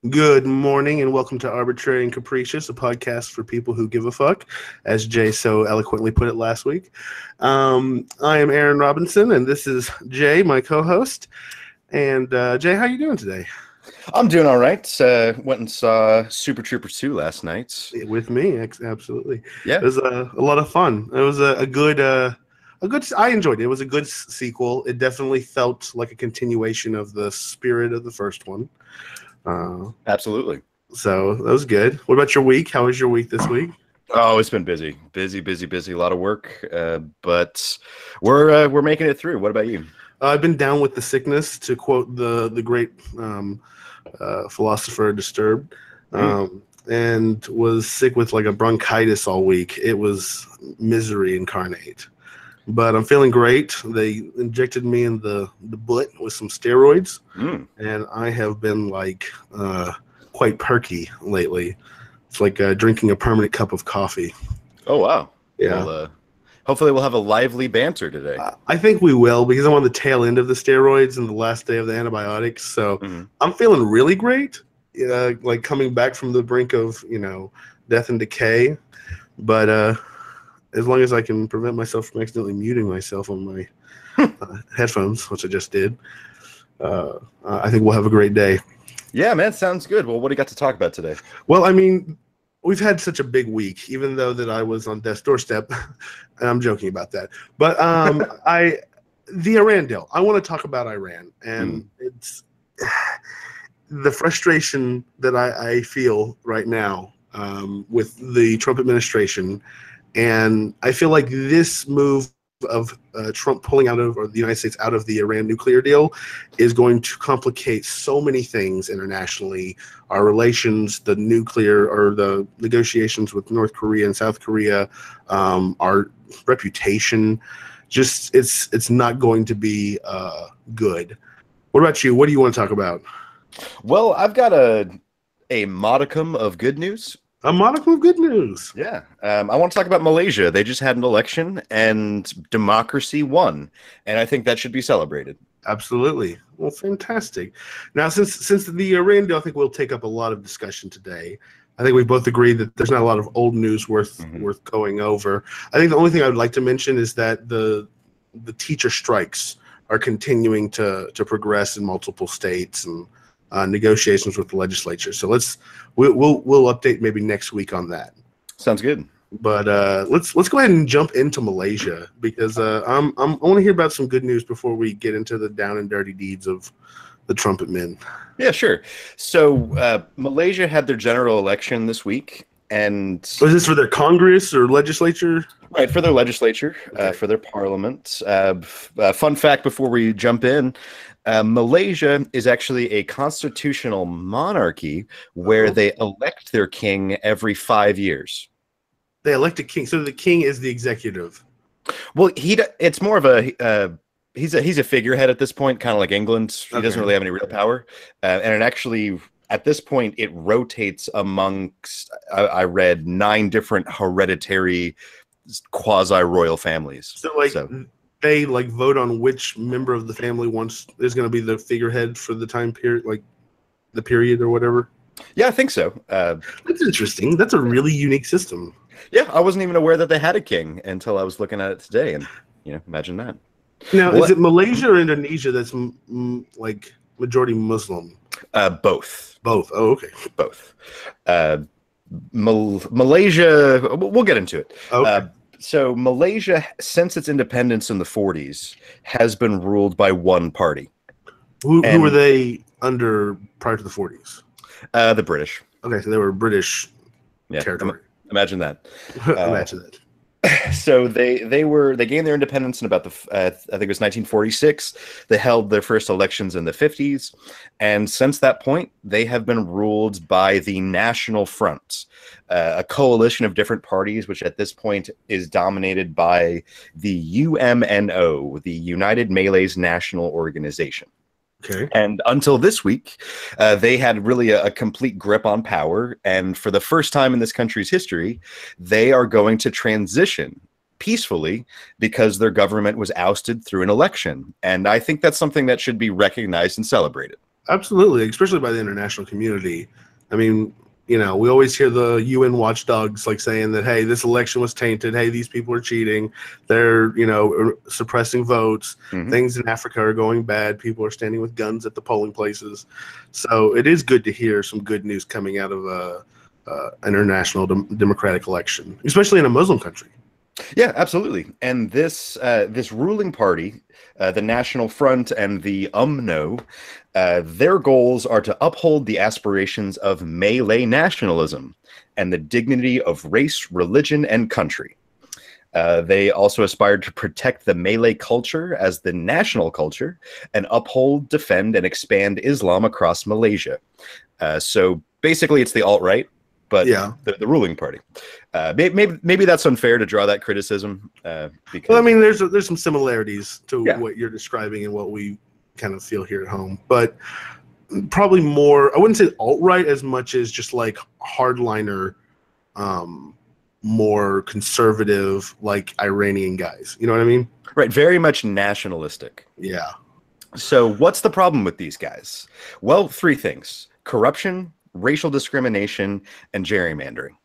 Good morning and welcome to Arbitrary and Capricious, a podcast for people who give a fuck, as Jay so eloquently put it last week. I am Aaron Robinson, and this is Jay, my co-host. And Jay, how you doing today? I'm doing all right. Went and saw Super Troopers 2 last night. With me, absolutely. Yeah, It was a lot of fun. It was a good. I enjoyed it. It was a good sequel. It definitely felt like a continuation of the spirit of the first one. absolutely. So that was good. What about your week? How was your week this week? Oh, it's been busy. A lot of work, but we're making it through. What about you? I've been down with the sickness, to quote the great philosopher Disturbed, and was sick with like a bronchitis all week. It was misery incarnate. But I'm feeling great. They injected me in the butt with some steroids, and I have been like quite perky lately. It's like drinking a permanent cup of coffee. Oh, wow. Yeah. Well, hopefully we'll have a lively banter today. I think we will, because I'm on the tail end of the steroids and the last day of the antibiotics. So I'm feeling really great, like coming back from the brink of, death and decay. But as long as I can prevent myself from accidentally muting myself on my headphones, which I just did, I think we'll have a great day. Yeah, man, sounds good. Well, what do you got to talk about today? Well, I mean, we've had such a big week, even though that I was on death's doorstep, and I'm joking about that. But the Iran deal. I want to talk about Iran, and it's the frustration that I feel right now with the Trump administration. And I feel like this move of Trump pulling out of, or the United States out of the Iran nuclear deal, is going to complicate so many things internationally. Our relations, the nuclear or the negotiations with North Korea and South Korea, our reputation, just it's not going to be good. What about you? What do you want to talk about? Well, I've got a modicum of good news. A modicum of good news. Yeah. I want to talk about Malaysia. They just had an election and democracy won. And I think that should be celebrated. Absolutely. Well, fantastic. Now, since the Iran deal, I think we'll take up a lot of discussion today. I think we both agree that there's not a lot of old news worth going over. I think the only thing I would like to mention is that the teacher strikes are continuing to progress in multiple states, and negotiations with the legislature. So we'll update maybe next week on that. Sounds good. But let's go ahead and jump into Malaysia, because I want to hear about some good news before we get into the down and dirty deeds of the trumpet men. Yeah, sure. So Malaysia had their general election this week, and was this for their Congress or legislature? Right, for their legislature, Okay. for their parliament. Fun fact before we jump in. Malaysia is actually a constitutional monarchy where they elect their king every 5 years. They elect a king, so the king is the executive. Well, it's more of a he's a figurehead at this point, kind of like England. He doesn't really have any real power, and it actually at this point it rotates amongst. I read 9 different hereditary quasi-royal families. So they vote on which member of the family is going to be the figurehead for the time period, like the period or whatever. Yeah, I think so. That's interesting. That's a really unique system. Yeah, I wasn't even aware that they had a king until I was looking at it today, and imagine that. Now, is it Malaysia or Indonesia that's like majority Muslim? Both. Both. Oh, okay. Both. Malaysia. We'll get into it. Okay. So Malaysia, since its independence in the 40s, has been ruled by one party. Who were they under prior to the 40s? The British. Okay, so they were British territory. Imagine that. Imagine that. So they gained their independence in about I think it was 1946. They held their first elections in the 50s, and since that point, they have been ruled by the National Front, a coalition of different parties, which at this point is dominated by the UMNO, the United Malays National Organization. Okay. And until this week, they had really a complete grip on power. And for the first time in this country's history, they are going to transition peacefully because their government was ousted through an election. And I think that's something that should be recognized and celebrated. Absolutely, especially by the international community. I mean, we always hear the UN watchdogs like saying that, hey, this election was tainted. Hey, these people are cheating. They're, suppressing votes. Mhm. Things in Africa are going bad. People are standing with guns at the polling places. So it is good to hear some good news coming out of an international democratic election, especially in a Muslim country. Yeah, absolutely. And this ruling party, the National Front and the UMNO, their goals are to uphold the aspirations of Malay nationalism and the dignity of race, religion, and country. They also aspired to protect the Malay culture as the national culture and uphold, defend, and expand Islam across Malaysia. So basically, it's the alt-right, but Yeah. the ruling party. Maybe that's unfair to draw that criticism. Because, well, I mean, there's some similarities to Yeah. what you're describing and what we kind of feel here at home, but probably more, I wouldn't say alt-right as much as just like hardliner, more conservative, like Iranian guys. You know what I mean? Right, very much nationalistic. Yeah. So what's the problem with these guys? Well, three things: corruption, racial discrimination, and gerrymandering.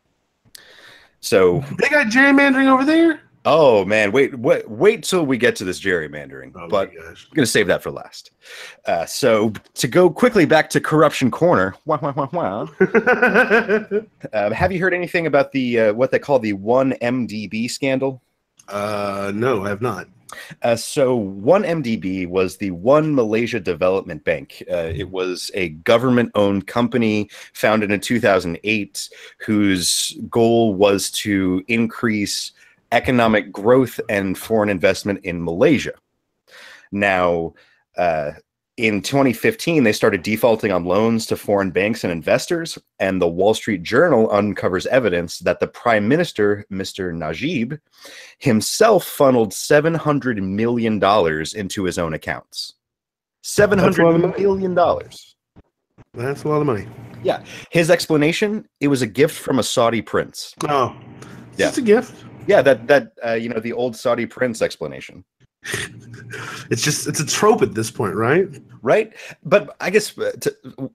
So They got gerrymandering over there? oh man, wait till we get to this gerrymandering. Oh, but my gosh. I'm going to save that for last. So to go quickly back to corruption corner, have you heard anything about the what they call the 1MDB scandal? No, I have not. So 1MDB was the One Malaysia Development Bank. It was a government-owned company founded in 2008 whose goal was to increase economic growth and foreign investment in Malaysia. Now, in 2015, they started defaulting on loans to foreign banks and investors, and the Wall Street Journal uncovers evidence that the Prime Minister, Mr. Najib, himself funneled $700 million into his own accounts. $700 million. That's a lot of money. Yeah. His explanation, it was a gift from a Saudi prince. Oh, Yeah. it's a gift. Yeah, the old Saudi prince explanation. It's a trope at this point, right? Right? But I guess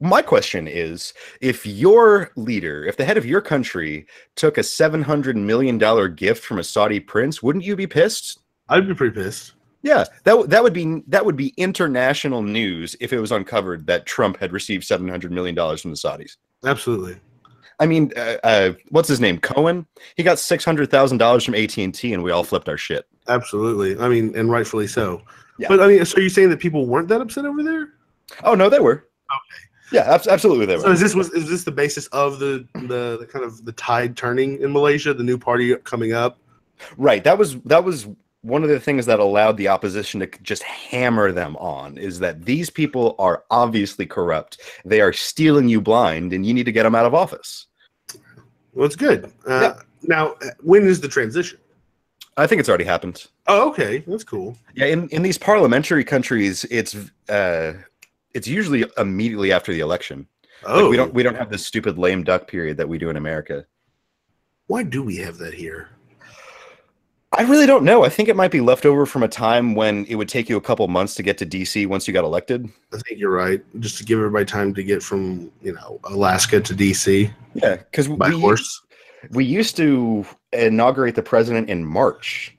my question is, if your leader, if the head of your country took a $700 million gift from a Saudi prince, wouldn't you be pissed? I'd be pretty pissed. Yeah, that would be international news if it was uncovered that Trump had received $700 million from the Saudis. Absolutely. I mean, what's his name? Cohen? He got $600,000 from AT&T, and we all flipped our shit. Absolutely. I mean, and rightfully so. Yeah. But I mean, so are you saying that people weren't that upset over there? Oh no, they were. Okay. Yeah, absolutely they were. So is this the basis of the kind of the tide turning in Malaysia, the new party coming up? Right. That was one of the things that allowed the opposition to just hammer them on, is that these people are obviously corrupt. They are stealing you blind, and you need to get them out of office. Well, it's good. Yeah. Now, when is the transition? I think it's already happened. Oh, okay. That's cool. Yeah, in these parliamentary countries, it's usually immediately after the election. Oh, Like we don't have this stupid lame duck period that we do in America. Why do we have that here? I really don't know. I think it might be left over from a time when it would take you a couple months to get to DC once you got elected. I think you're right. Just to give everybody time to get from, Alaska to DC. Yeah, because by horse. We used to inaugurate the president in March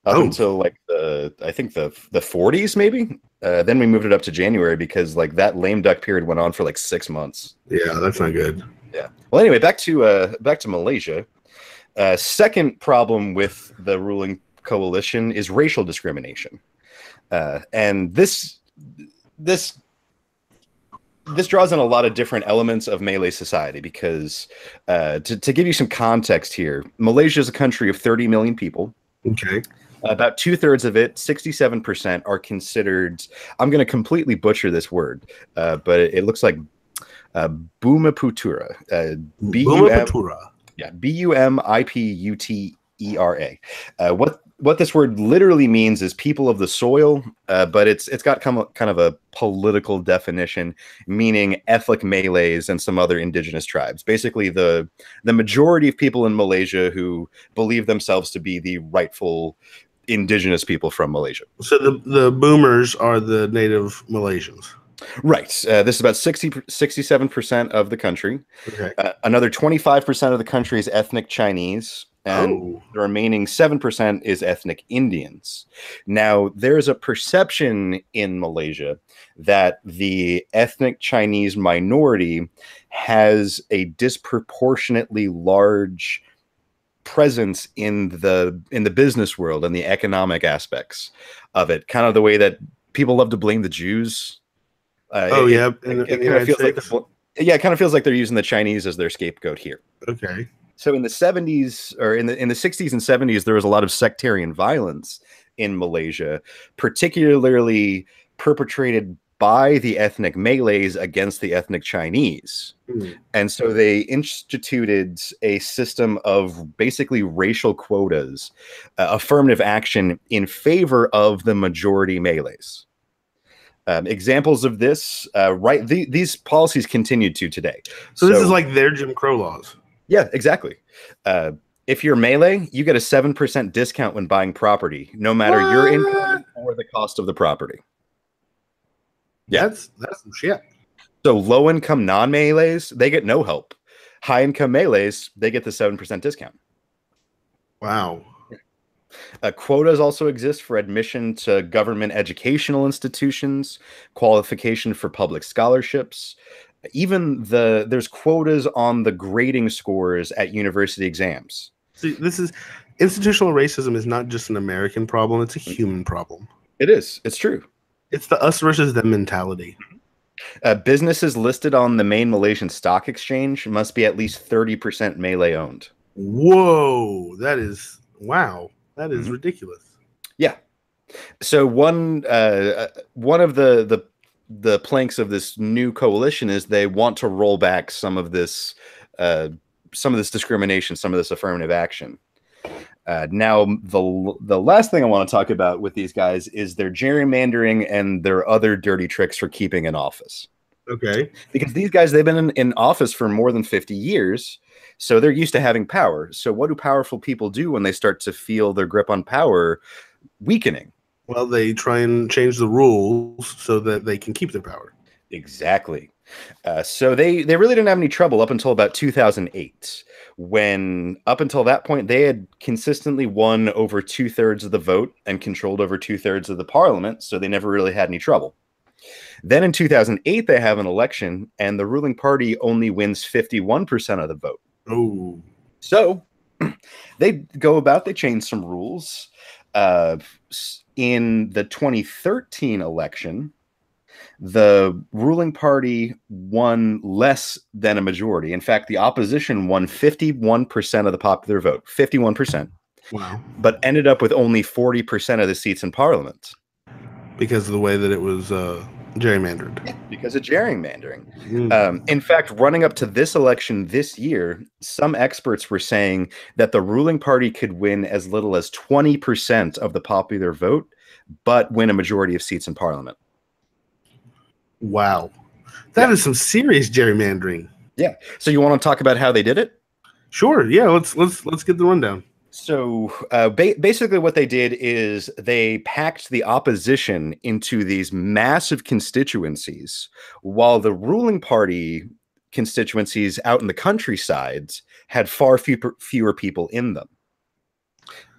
up until like the 40s maybe. Then we moved it up to January because like that lame duck period went on for like 6 months. Yeah, that's not good. Yeah. Well, anyway, back to Malaysia. Second problem with the ruling coalition is racial discrimination, and this draws in a lot of different elements of Malay society because to give you some context here, Malaysia is a country of 30 million people. Okay. About 2/3 of it, 67%, are considered, I'm going to completely butcher this word, but it looks like Bumiputura. Bumiputura. Yeah, Bumiputera. What this word literally means is people of the soil, but it's got kind of a political definition, meaning ethnic Malays and some other indigenous tribes. Basically, the majority of people in Malaysia who believe themselves to be the rightful indigenous people from Malaysia. So the boomers are the native Malaysians. Right. This is about 67% of the country. Okay. Another 25% of the country is ethnic Chinese, and Oh. the remaining 7% is ethnic Indians. Now, there's a perception in Malaysia that the ethnic Chinese minority has a disproportionately large presence in the business world and the economic aspects of it, kind of the way that people love to blame the Jews. Oh, yeah, in It the kind of United feels like States. it kind of feels like they're using the Chinese as their scapegoat here. Okay. So in the 70s, or in the 60s and 70s, there was a lot of sectarian violence in Malaysia, particularly perpetrated by the ethnic Malays against the ethnic Chinese. And so they instituted a system of basically racial quotas, affirmative action in favor of the majority Malays. Examples of this, these policies continued to today. So this is like their Jim Crow laws. Yeah, exactly. If you're Malay, you get a 7% discount when buying property, no matter your income or the cost of the property. Yeah, that's some shit. So low-income non-Malays, they get no help. High-income Malays, they get the 7% discount. Wow. Quotas also exist for admission to government educational institutions, qualification for public scholarships. Even there's quotas on the grading scores at university exams. See, this is institutional racism is not just an American problem; it's a human problem. It is. It's true. It's the us versus them mentality. Businesses listed on the main Malaysian stock exchange must be at least 30% Malay owned. Whoa, that is wow. That is ridiculous. Yeah. So one of the planks of this new coalition is they want to roll back some of this discrimination, some of this affirmative action. Now, the last thing I want to talk about with these guys is their gerrymandering and their other dirty tricks for keeping in office. Okay. Because these guys, they've been in office for more than 50 years, so they're used to having power. So what do powerful people do when they start to feel their grip on power weakening? Well, they try and change the rules so that they can keep their power. Exactly. So they really didn't have any trouble up until about 2008, when up until that point they had consistently won over 2/3 of the vote and controlled over 2/3 of the parliament, so they never really had any trouble. Then in 2008 they have an election and the ruling party only wins 51% of the vote. Oh. So they change some rules. In the 2013 election, the ruling party won less than a majority. In fact, the opposition won 51% of the popular vote, 51%. Wow. But ended up with only 40% of the seats in parliament. Because of the way that it was gerrymandered. Yeah, because of gerrymandering. In fact, running up to this election this year, some experts were saying that the ruling party could win as little as 20% of the popular vote, but win a majority of seats in parliament. Wow. That is some serious gerrymandering. Yeah. So you want to talk about how they did it? Sure. Yeah, let's get the rundown. So basically what they did is they packed the opposition into these massive constituencies, while the ruling party constituencies out in the countrysides had far fewer people in them.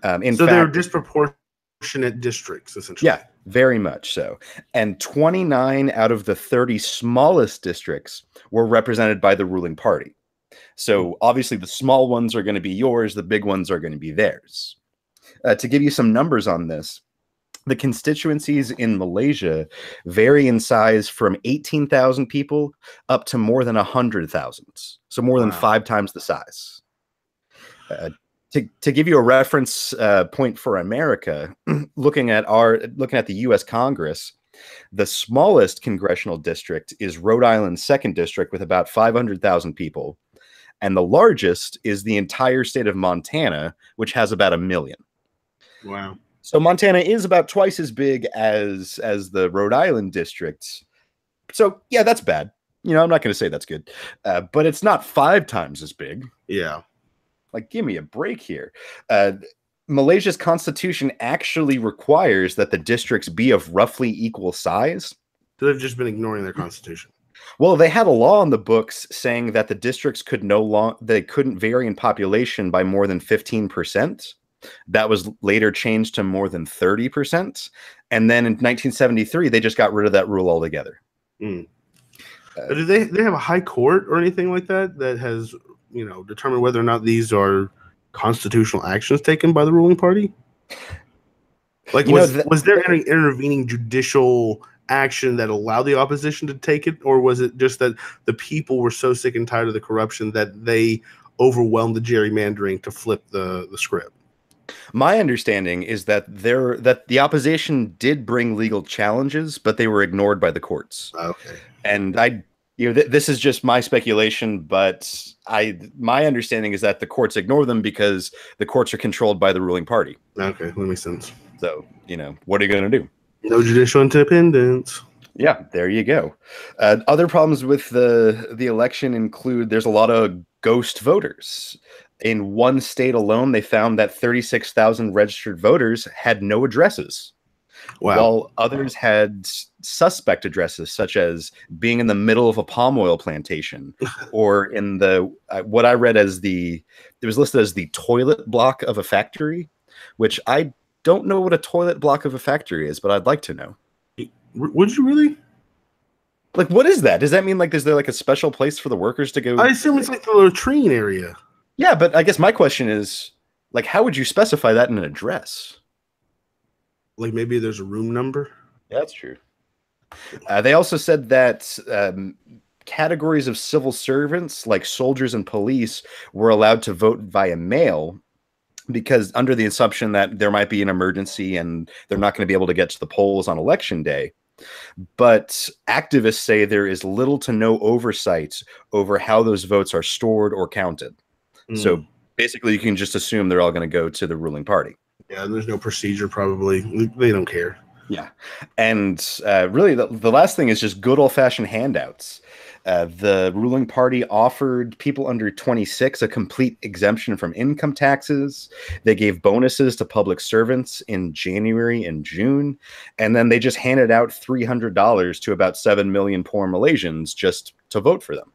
So they're disproportionate districts, essentially. Yeah, very much so. And 29 out of the 30 smallest districts were represented by the ruling party. So obviously the small ones are going to be yours, the big ones are going to be theirs. To give you some numbers on this, the constituencies in Malaysia vary in size from 18,000 people up to more than 100,000. So more than 5 times the size. To give you a reference point for America, looking at the U.S. Congress, the smallest congressional district is Rhode Island's 2nd district with about 500,000 people. And the largest is the entire state of Montana, which has about 1 million. Wow. So Montana is about twice as big as the Rhode Island district. So yeah, that's bad. You know, I'm not going to say that's good, but it's not 5 times as big. Yeah. Like, give me a break here. Malaysia's constitution actually requires that the districts be of roughly equal size. So they've just been ignoring their constitution. Well, they had a law on the books saying that the districts could they couldn't vary in population by more than 15%. That was later changed to more than 30%. And then in 1973, they just got rid of that rule altogether. Mm. Do they have a high court or anything like that that has, determined whether or not these are constitutional actions taken by the ruling party? Like, was there any intervening judicial action that allowed the opposition to take it, or was it just that the people were so sick and tired of the corruption that they overwhelmed the gerrymandering to flip the script? My understanding is that the opposition did bring legal challenges, but they were ignored by the courts. Okay. And this is just my speculation, but my understanding is that the courts ignore them because the courts are controlled by the ruling party. Okay, that makes sense. So, what are you going to do? No judicial independence. Yeah, there you go. Other problems with the election include there's a lot of ghost voters. In one state alone, they found that 36,000 registered voters had no addresses. Wow. While others had suspect addresses, such as being in the middle of a palm oil plantation, or in what I read as it was listed as the toilet block of a factory, which I don't know what a toilet block of a factory is, but I'd like to know. Would you really? Like, what is that? Does that mean, is there a special place for the workers to go? I assume it's like the latrine area. Yeah, but I guess my question is, how would you specify that in an address? Like, maybe there's a room number? Yeah, that's true. They also said that categories of civil servants, like soldiers and police, were allowed to vote via mail because under the assumption that there might be an emergency and they're not going to be able to get to the polls on election day. But activists say there is little to no oversight over how those votes are stored or counted. So basically, you can just assume they're all going to go to the ruling party. Yeah, there's no procedure, probably. They don't care. Yeah. And really, the last thing is just good old-fashioned handouts. The ruling party offered people under 26 a complete exemption from income taxes. They gave bonuses to public servants in January and June. And then they just handed out $300 to about 7 million poor Malaysians just to vote for them.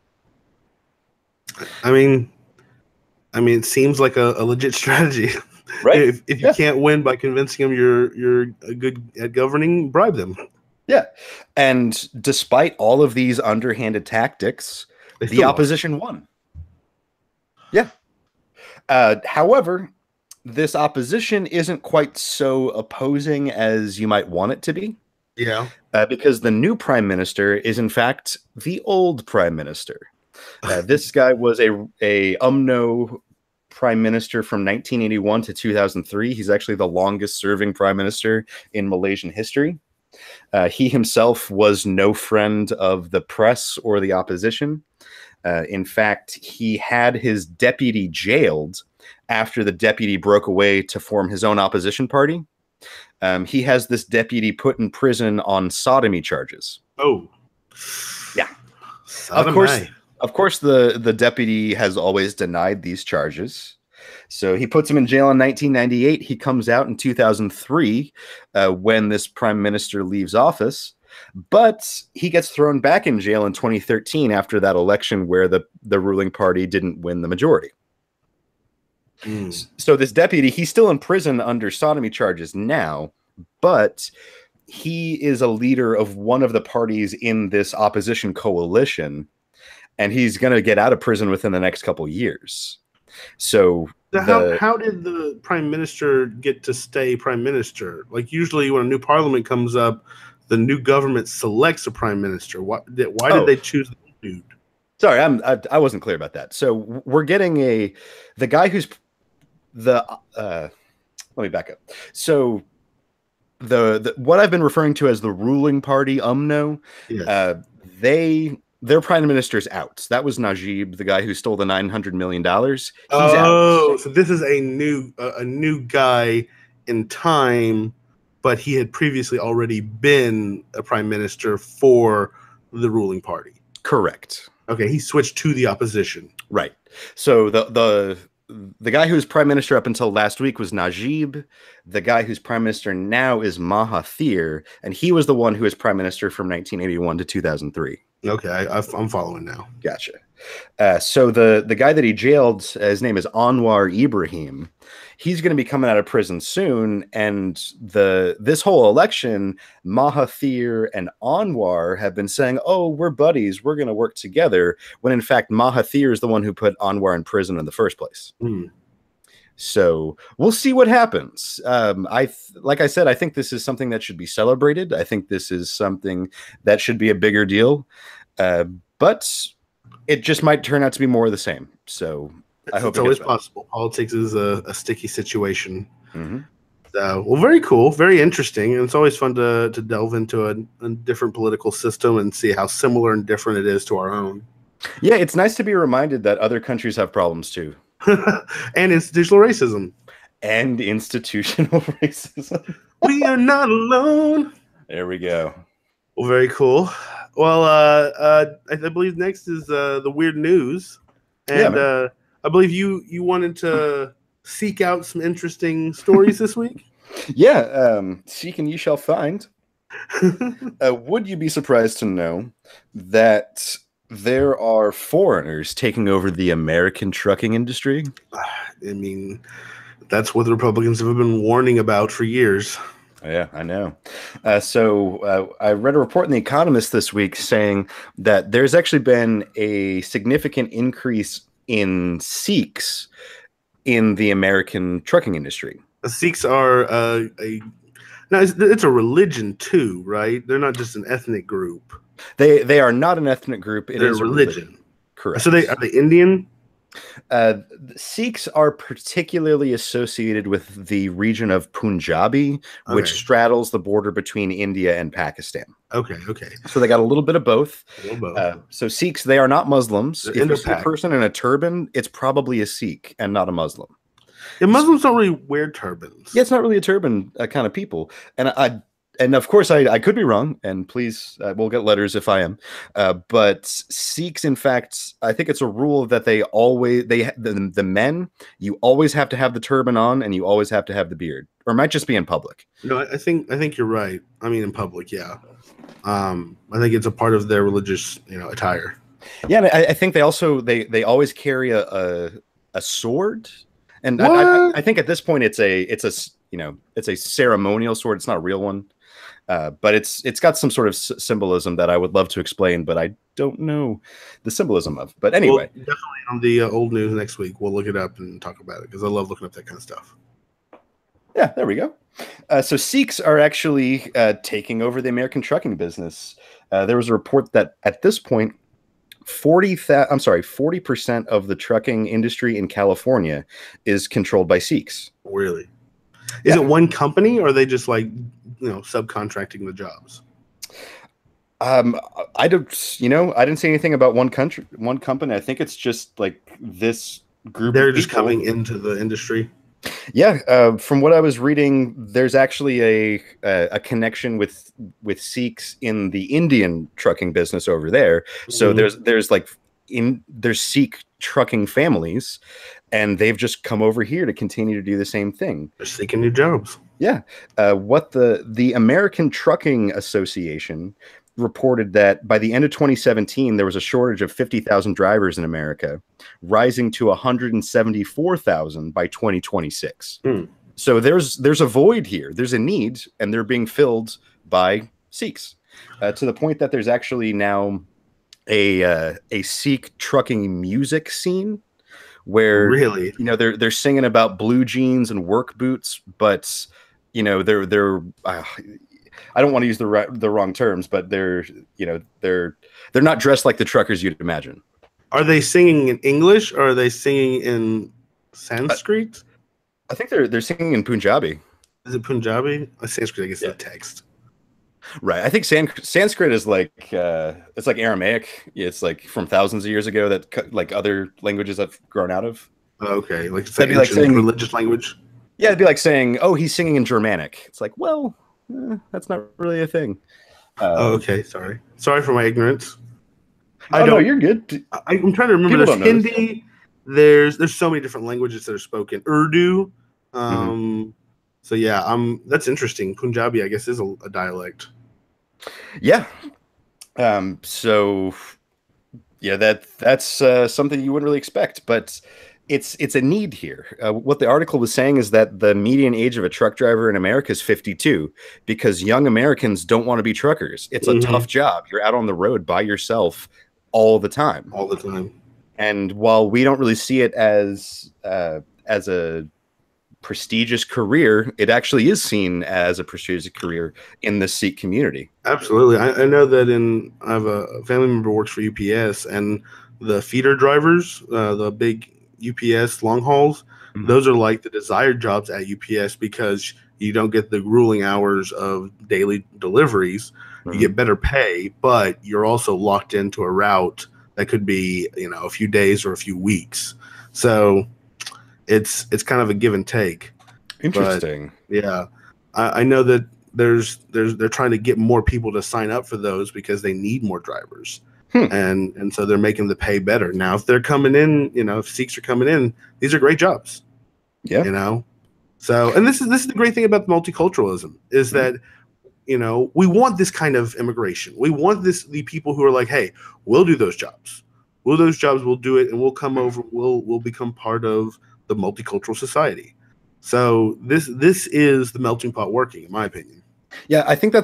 I mean, it seems like a legit strategy. Right. If you can't win by convincing them you're good at governing, bribe them. Yeah. And despite all of these underhanded tactics, the opposition won. Yeah. However, this opposition isn't quite so opposing as you might want it to be. Yeah. Because the new prime minister is, in fact, the old prime minister. This guy was a UMNO prime minister from 1981 to 2003. He's actually the longest serving prime minister in Malaysian history. He himself was no friend of the press or the opposition. In fact, he had his deputy jailed after the deputy broke away to form his own opposition party. He has this deputy put in prison on sodomy charges. Oh. Yeah. Sodomy. Of course, the deputy has always denied these charges. So he puts him in jail in 1998. He comes out in 2003 when this prime minister leaves office. But he gets thrown back in jail in 2013 after that election where the ruling party didn't win the majority. So this deputy, he's still in prison under sodomy charges now, but he is a leader of one of the parties in this opposition coalition. And he's going to get out of prison within the next couple years. So how did the prime minister get to stay prime minister? Like, usually when a new parliament comes up, the new government selects a prime minister. Why did they choose the dude? Sorry, I wasn't clear about that. So we're getting the guy who's let me back up. So the what I've been referring to as the ruling party, UMNO, yes. Their prime minister's out. That was Najib, the guy who stole the $900 million. He's out. So this is a new guy in time, but he had previously already been a prime minister for the ruling party. Correct. Okay, he switched to the opposition. Right. So the the guy who was prime minister up until last week was Najib. The guy who's prime minister now is Mahathir, and he was the one who was prime minister from 1981 to 2003. Okay, I'm following now. Gotcha. So the guy that he jailed, his name is Anwar Ibrahim. He's going to be coming out of prison soon, and this whole election, Mahathir and Anwar have been saying, "Oh, we're buddies. We're going to work together." When in fact, Mahathir is the one who put Anwar in prison in the first place. So we'll see what happens. Like I said, I think this is something that should be celebrated. I think this is something that should be a bigger deal. But it just might turn out to be more of the same. So I hope it's always possible. Politics is a sticky situation. Well, very cool, very interesting, and it's always fun to delve into a different political system and see how similar and different it is to our own. Yeah, it's nice to be reminded that other countries have problems too. And institutional racism. And institutional racism. We are not alone. There we go. Well, very cool. Well, I believe next is the weird news, and I believe you wanted to seek out some interesting stories this week. Yeah, seek and you shall find. Would you be surprised to know that there are foreigners taking over the American trucking industry? I mean, that's what the Republicans have been warning about for years. Yeah, I know. So I read a report in The Economist this week saying that there's actually been a significant increase in Sikhs in the American trucking industry. The Sikhs are now it's a religion too, right? They're not just an ethnic group. They are not an ethnic group. It is a religion. Correct. So are they Indian? Sikhs are particularly associated with the region of Punjabi, which straddles the border between India and Pakistan. Okay. So they got a little bit of both. So Sikhs, they are not Muslims. If you see a person in a turban, it's probably a Sikh and not a Muslim. Yeah, Muslims don't really wear turbans. Yeah, it's not really a turban kind of people. And of course, I could be wrong, and please, we'll get letters if I am. But Sikhs, in fact, I think it's a rule that the men, you always have to have the turban on, and you always have to have the beard, or it might just be in public. No, I think you're right. I mean, in public, yeah. I think it's a part of their religious, attire. Yeah, and I think they also they always carry a sword, and I think at this point it's a ceremonial sword. It's not a real one. But it's got some sort of symbolism that I would love to explain, but I don't know the symbolism of. But anyway, definitely on the old news next week, we'll look it up and talk about it because I love looking up that kind of stuff. Yeah, there we go. So Sikhs are actually taking over the American trucking business. There was a report that at this point, 40% of the trucking industry in California is controlled by Sikhs. Really? Is it one company, or are they just subcontracting the jobs? I didn't see anything about one company. I think it's just like this group. They're just coming into the industry. Yeah, from what I was reading, there's actually a connection with Sikhs in the Indian trucking business over there. So there's Sikh trucking families, and they've just come over here to continue to do the same thing. They're seeking new jobs. Yeah. What the American Trucking Association reported that by the end of 2017, there was a shortage of 50,000 drivers in America, rising to 174,000 by 2026. So there's a void here. There's a need, and they're being filled by Sikhs, to the point that there's actually now a Sikh trucking music scene where really, they're singing about blue jeans and work boots, but they're I don't want to use the wrong terms, but they're not dressed like the truckers you'd imagine. Are they singing in English, or are they singing in Sanskrit? I think they're singing in Punjabi. Is it Punjabi? Sanskrit, I guess, the text. Right. I think Sanskrit is like it's like Aramaic. It's like from thousands of years ago that like other languages have grown out of. Okay, like that'd be like saying religious language. Yeah, it'd be like saying, "Oh, he's singing in Germanic." It's like, well, that's not really a thing. Okay, sorry for my ignorance. No, you're good. I'm trying to remember. There's Hindi, there's so many different languages that are spoken. Urdu. Mhm. So yeah, that's interesting. Punjabi, I guess, is a dialect. Yeah. So yeah, that's something you wouldn't really expect, but it's a need here. What the article was saying is that the median age of a truck driver in America is 52 because young Americans don't want to be truckers. It's a Hmm. tough job. You're out on the road by yourself all the time. All the time. And while we don't really see it as a prestigious career, it actually is seen as a prestigious career in the Sikh community. Absolutely. I know that I have a family member who works for UPS, and the feeder drivers, the big UPS long hauls, Mhm. those are like the desired jobs at UPS because you don't get the grueling hours of daily deliveries. You Mhm. get better pay, but you're also locked into a route that could be, a few days or a few weeks. So it's kind of a give and take. But Interesting. yeah, I know that they're trying to get more people to sign up for those because they need more drivers, Hmm. and so they're making the pay better. Now, if they're coming in, if Sikhs are coming in, these are great jobs, Yeah. you know. So, and this is the great thing about multiculturalism is Mhm. that we want this kind of immigration. We want the people who are like, hey, we'll do those jobs. We'll do those jobs. We'll do it, and we'll come over. We'll become part of the multicultural society. So this is the melting pot working, in my opinion. Yeah, I think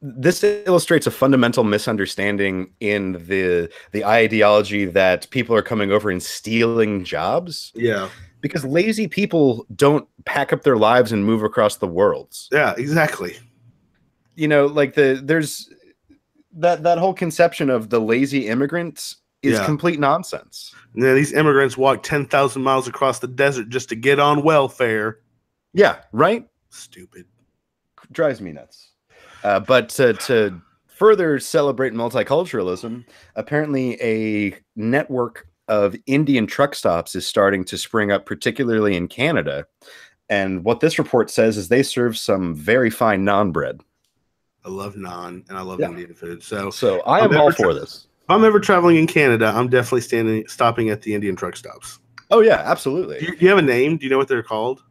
this illustrates a fundamental misunderstanding in the ideology that people are coming over and stealing jobs Yeah, because lazy people don't pack up their lives and move across the world. yeah, exactly. Like there's that whole conception of the lazy immigrant is Yeah, complete nonsense. yeah. These immigrants walk 10,000 miles across the desert just to get on welfare. Yeah, right? Stupid. Drives me nuts. But to further celebrate multiculturalism, apparently a network of Indian truck stops is starting to spring up, particularly in Canada. And what this report says is they serve some very fine naan bread. I love naan and I love Yeah. Indian food. So So if I I'm am all ever for this. if I'm ever traveling in Canada, I'm definitely stopping at the Indian truck stops. Oh yeah, absolutely. Do you have a name? Do you know what they're called?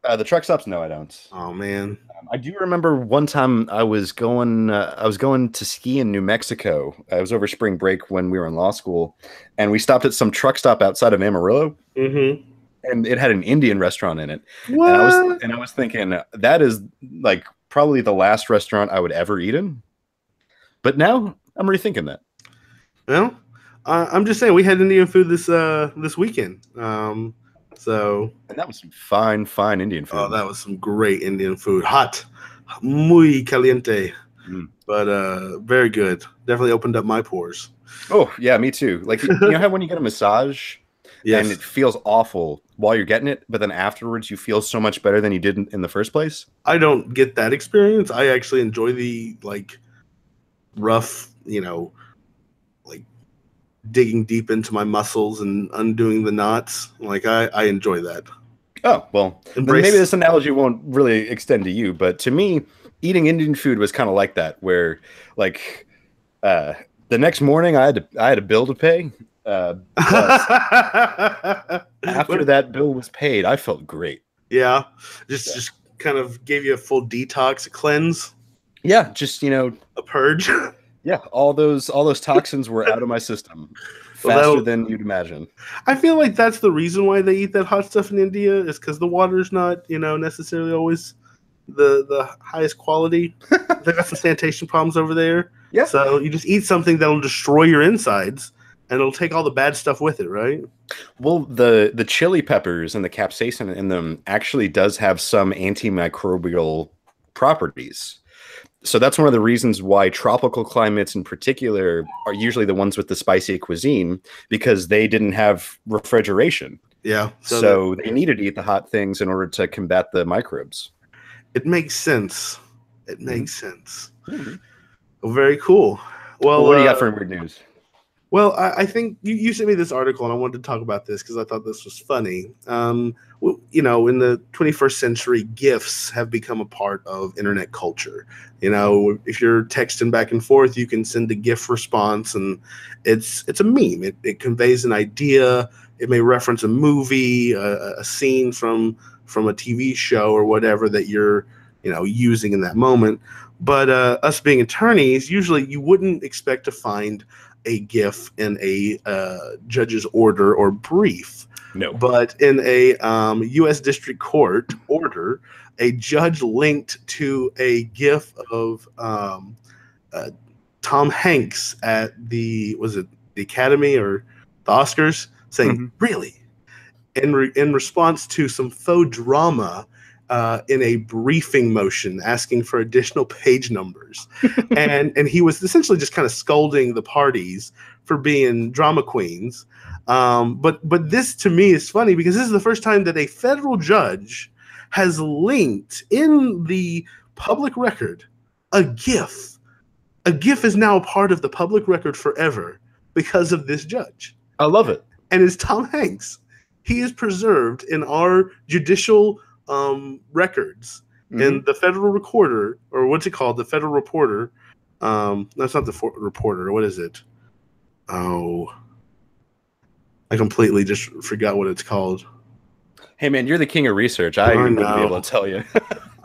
The truck stops? No, I don't. Oh man. I do remember one time I was going to ski in New Mexico. I was over spring break when we were in law school, and we stopped at some truck stop outside of Amarillo, Mm-hmm. and it had an Indian restaurant in it. What? And I was thinking that is like probably the last restaurant I would ever eat in. But now I'm rethinking that. Well, I'm just saying we had Indian food this weekend. So And that was some fine, fine Indian oh, food. that was some great Indian food. Hot, muy caliente, Mm. but very good. Definitely opened up my pores. Oh yeah, me too. Like you know how when you get a massage and Yes, it feels awful while you're getting it, but then afterwards you feel so much better than you did in the first place. I don't get that experience. I actually enjoy the like rough, like digging deep into my muscles and undoing the knots. Like I enjoy that. Oh, well, then maybe Embrace. this analogy won't really extend to you, but to me, eating Indian food was kind of like that, where like uh the next morning I had a bill to pay. But after What- that bill was paid, I felt great. yeah, Yeah. just kind of gave you a full detox, a cleanse, Yeah, just a purge. yeah, all those toxins were out of my system Well, faster than you'd imagine. I feel like that's the reason why they eat that hot stuff in India is because the water's not, necessarily always the highest quality. They got some sanitation problems over there. Yeah. So you just eat something that'll destroy your insides and it'll take all the bad stuff with it, right? Well, the chili peppers and the capsaicin in them actually does have some antimicrobial properties. So that's one of the reasons why tropical climates in particular are usually the ones with the spicy cuisine because they didn't have refrigeration. Yeah. So they needed to eat the hot things in order to combat the microbes. It makes sense. It Mm-hmm. makes sense. Well, very cool. Well, What do you got for weird news? Well, I think you sent me this article, and I wanted to talk about this because I thought this was funny. In the 21st century, GIFs have become a part of internet culture. If you're texting back and forth, you can send a GIF response, and it's a meme. It conveys an idea. It may reference a movie, a scene from a TV show or whatever that you're, using in that moment. But us being attorneys, usually you wouldn't expect to find a GIF in a judge's order or brief. No. But in a U.S. District Court order, a judge linked to a GIF of Tom Hanks at the Academy or the Oscars saying, "Really?" In response to some faux drama in a briefing motion asking for additional page numbers. and he was essentially just kind of scolding the parties for being drama queens. But this to me is funny because this is the first time that a federal judge has linked in the public record a GIF. A GIF is now a part of the public record forever because of this judge. I love it. And it's Tom Hanks. He is preserved in our judicial records in the federal recorder, or what's it called? The federal reporter. That's not the reporter. What is it? Oh, I completely just forgot what it's called. Hey man, you're the king of research. I wouldn't be able to tell you.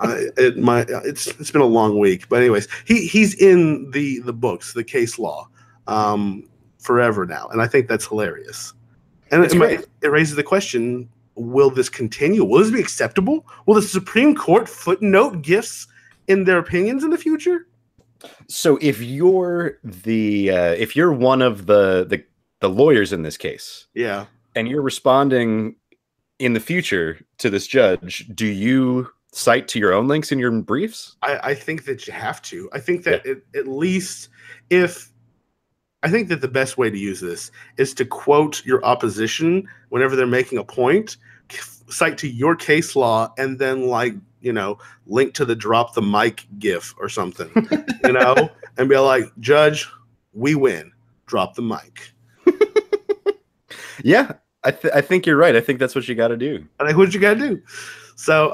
It's been a long week, but anyways, he's in the books, the case law, forever now, and I think that's hilarious. And it raises the question: will this continue? Will this be acceptable? Will the Supreme Court footnote GIFs in their opinions in the future? So if you're if you're one of the lawyers in this case, yeah, and you're responding in the future to this judge, do you cite to your own links in your briefs? I think that you have to. I think that at least I think that the best way to use this is to quote your opposition whenever they're making a point, cite to your case law, and then link to the drop the mic GIF or something, and be like, "Judge, we win. Drop the mic." Yeah, I think you're right. I think that's what you got to do. I think what you got to do. So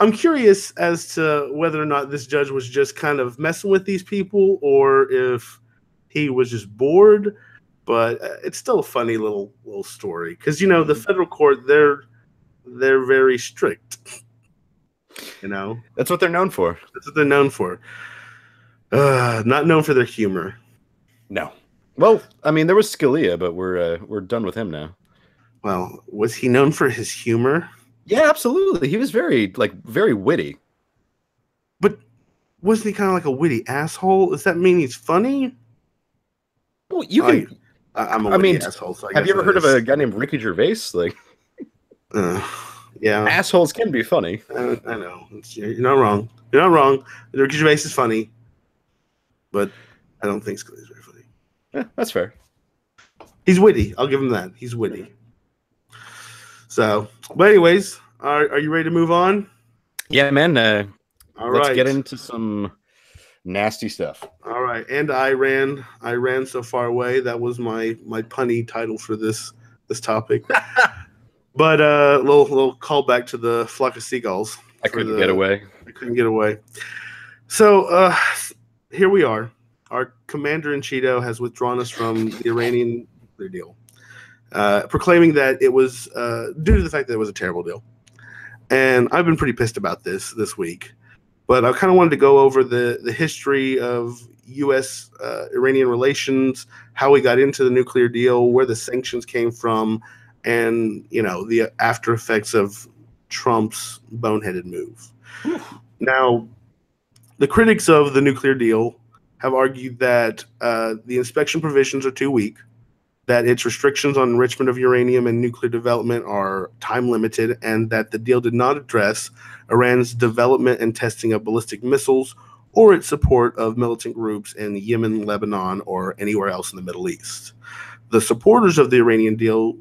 I'm curious as to whether or not this judge was just kind of messing with these people or if he was just bored. But it's still a funny little story because the federal court they're very strict. That's what they're known for. That's what they're known for. Not known for their humor. No. Well, I mean, there was Scalia, but we're done with him now. Well, was he known for his humor? Yeah, absolutely. He was very witty. But wasn't he kind of like a witty asshole? Does that mean he's funny? Well, you can. I'm a witty asshole. So have you ever heard of a guy named Ricky Gervais? Yeah, assholes can be funny. I know. You're not wrong. You're not wrong. Ricky Gervais is funny, but I don't think Scalia's very funny. Yeah, that's fair. He's witty. I'll give him that. He's witty. So, but anyways, are you ready to move on? Yeah, man. Let's right. get into some nasty stuff. All right. And I ran so far away. That was my punny title for this topic. But little callback to the flock of seagulls. I couldn't get away. So here we are. Our commander-in-chief has withdrawn us from the Iranian nuclear deal, proclaiming that it was due to the fact that it was a terrible deal. And I've been pretty pissed about this week. But I kind of wanted to go over the history of U.S.-Iranian relations, how we got into the nuclear deal, where the sanctions came from, and the after effects of Trump's boneheaded move. Now, the critics of the nuclear deal have argued that the inspection provisions are too weak, that its restrictions on enrichment of uranium and nuclear development are time limited, and that the deal did not address Iran's development and testing of ballistic missiles or its support of militant groups in Yemen, Lebanon, or anywhere else in the Middle East. The supporters of the Iranian deal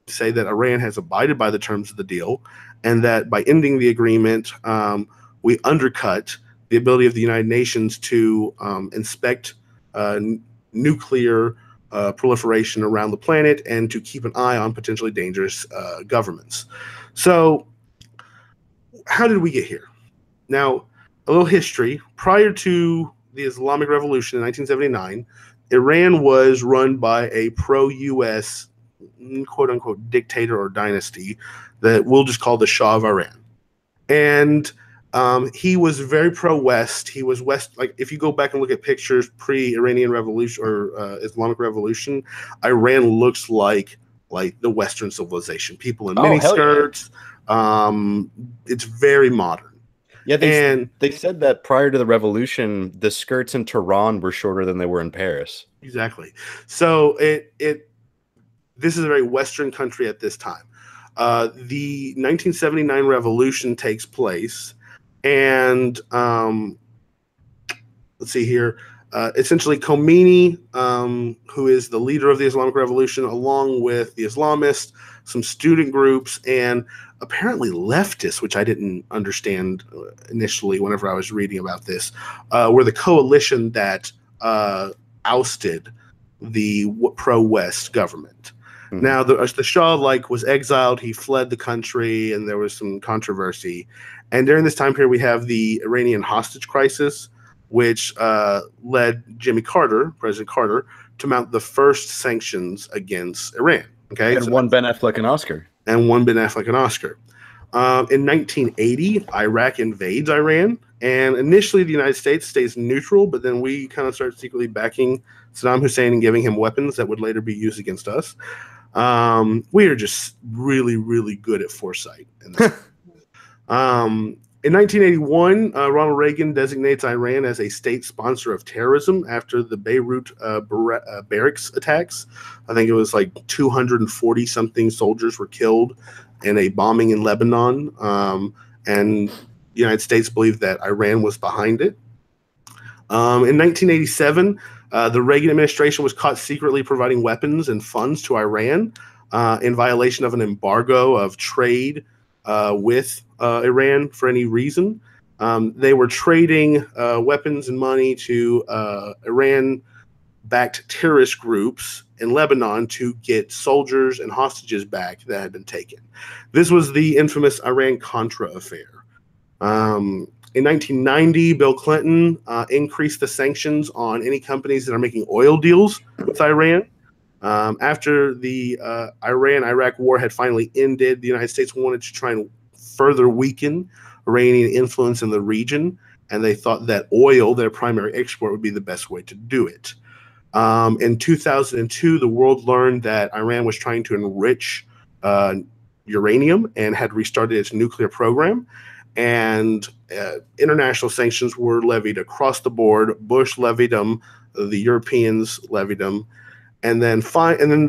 say that Iran has abided by the terms of the deal, and that by ending the agreement, we undercut the ability of the United Nations to inspect nuclear proliferation around the planet and to keep an eye on potentially dangerous governments. So how did we get here? Now, a little history. Prior to the Islamic Revolution in 1979, Iran was run by a pro-U.S. quote-unquote dictator or dynasty that we'll just call the Shah of Iran. And he was very pro-West. He was West. Like if you go back and look at pictures pre-Iranian Revolution or Islamic Revolution, Iran looks like the Western civilization. People in miniskirts. Yeah. It's very modern. Yeah, they said that prior to the revolution, the skirts in Tehran were shorter than they were in Paris. Exactly. So this is a very Western country at this time. The 1979 revolution takes place, and let's see here. Essentially, Khomeini, who is the leader of the Islamic Revolution, along with the Islamists, some student groups, and apparently leftists, which I didn't understand initially whenever I was reading about this, were the coalition that ousted the pro-West government. Mm-hmm. Now, the Shah was exiled. He fled the country, and there was some controversy. And during this time period, we have the Iranian hostage crisis, which led President Carter, to mount the first sanctions against Iran. Okay, and won Ben Affleck an Oscar. In 1980, Iraq invades Iran, and initially the United States stays neutral, but then we kind of start secretly backing Saddam Hussein and giving him weapons that would later be used against us. We are just really, really good at foresight. In 1981, Ronald Reagan designates Iran as a state sponsor of terrorism after the Beirut barracks attacks. I think it was like 240-something soldiers were killed in a bombing in Lebanon, and the United States believed that Iran was behind it. In 1987, the Reagan administration was caught secretly providing weapons and funds to Iran in violation of an embargo of trade with Iran for any reason. They were trading weapons and money to Iran-backed terrorist groups in Lebanon to get soldiers and hostages back that had been taken. This was the infamous Iran-Contra affair. In 1990, Bill Clinton increased the sanctions on any companies that are making oil deals with Iran. After the Iran-Iraq war had finally ended, the United States wanted to try and further weaken Iranian influence in the region, and they thought that oil, their primary export, would be the best way to do it. In 2002, the world learned that Iran was trying to enrich uranium and had restarted its nuclear program, and international sanctions were levied across the board. Bush levied them, the Europeans levied them, and then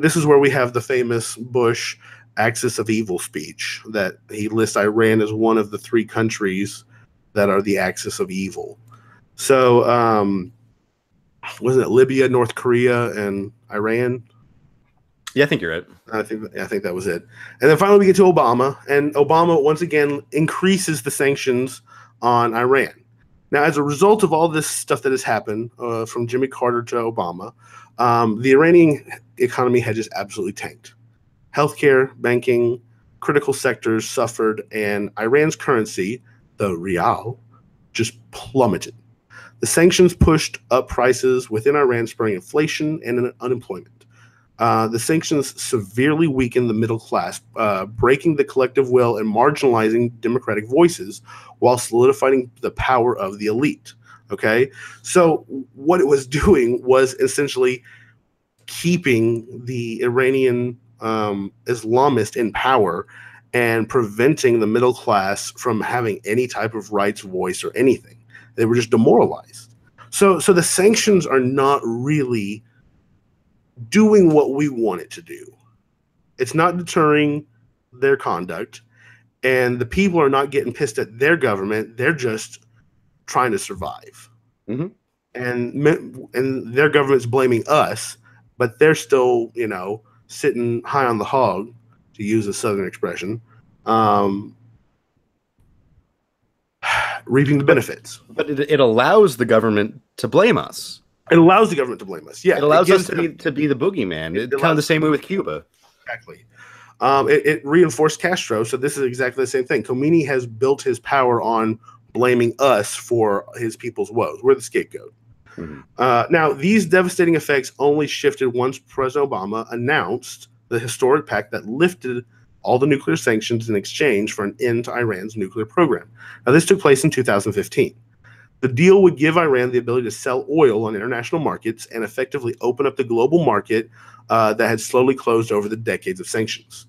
this is where we have the famous Bush axis of evil speech that he lists Iran as one of the three countries that are the axis of evil. So wasn't it Libya, North Korea, and Iran? Yeah, I think you're right. I think that was it. And then finally we get to Obama, and Obama once again increases the sanctions on Iran. Now, as a result of all this stuff that has happened, from Jimmy Carter to Obama, the Iranian economy had just absolutely tanked. Healthcare, banking, critical sectors suffered, and Iran's currency, the rial, just plummeted. The sanctions pushed up prices within Iran, spurring inflation and unemployment. The sanctions severely weakened the middle class, breaking the collective will and marginalizing democratic voices while solidifying the power of the elite. Okay? So what it was doing was essentially keeping the Iranian Islamist in power and preventing the middle class from having any type of rights, voice, or anything. They were just demoralized. So the sanctions are not really doing what we want it to do. It's not deterring their conduct, and the people are not getting pissed at their government. They're just trying to survive. Mm-hmm. And their government's blaming us, but they're still, sitting high on the hog, to use a Southern expression, reaping the benefits. But it allows the government to blame us. It allows the government to blame us. Yeah, it allows us to be the boogeyman. It's kind of the same way with Cuba. Exactly. It reinforced Castro, so this is exactly the same thing. Khomeini has built his power on blaming us for his people's woes. We're the scapegoat. Mhm. Now, these devastating effects only shifted once President Obama announced the historic pact that lifted all the nuclear sanctions in exchange for an end to Iran's nuclear program. Now, this took place in 2015. The deal would give Iran the ability to sell oil on international markets and effectively open up the global market that had slowly closed over the decades of sanctions.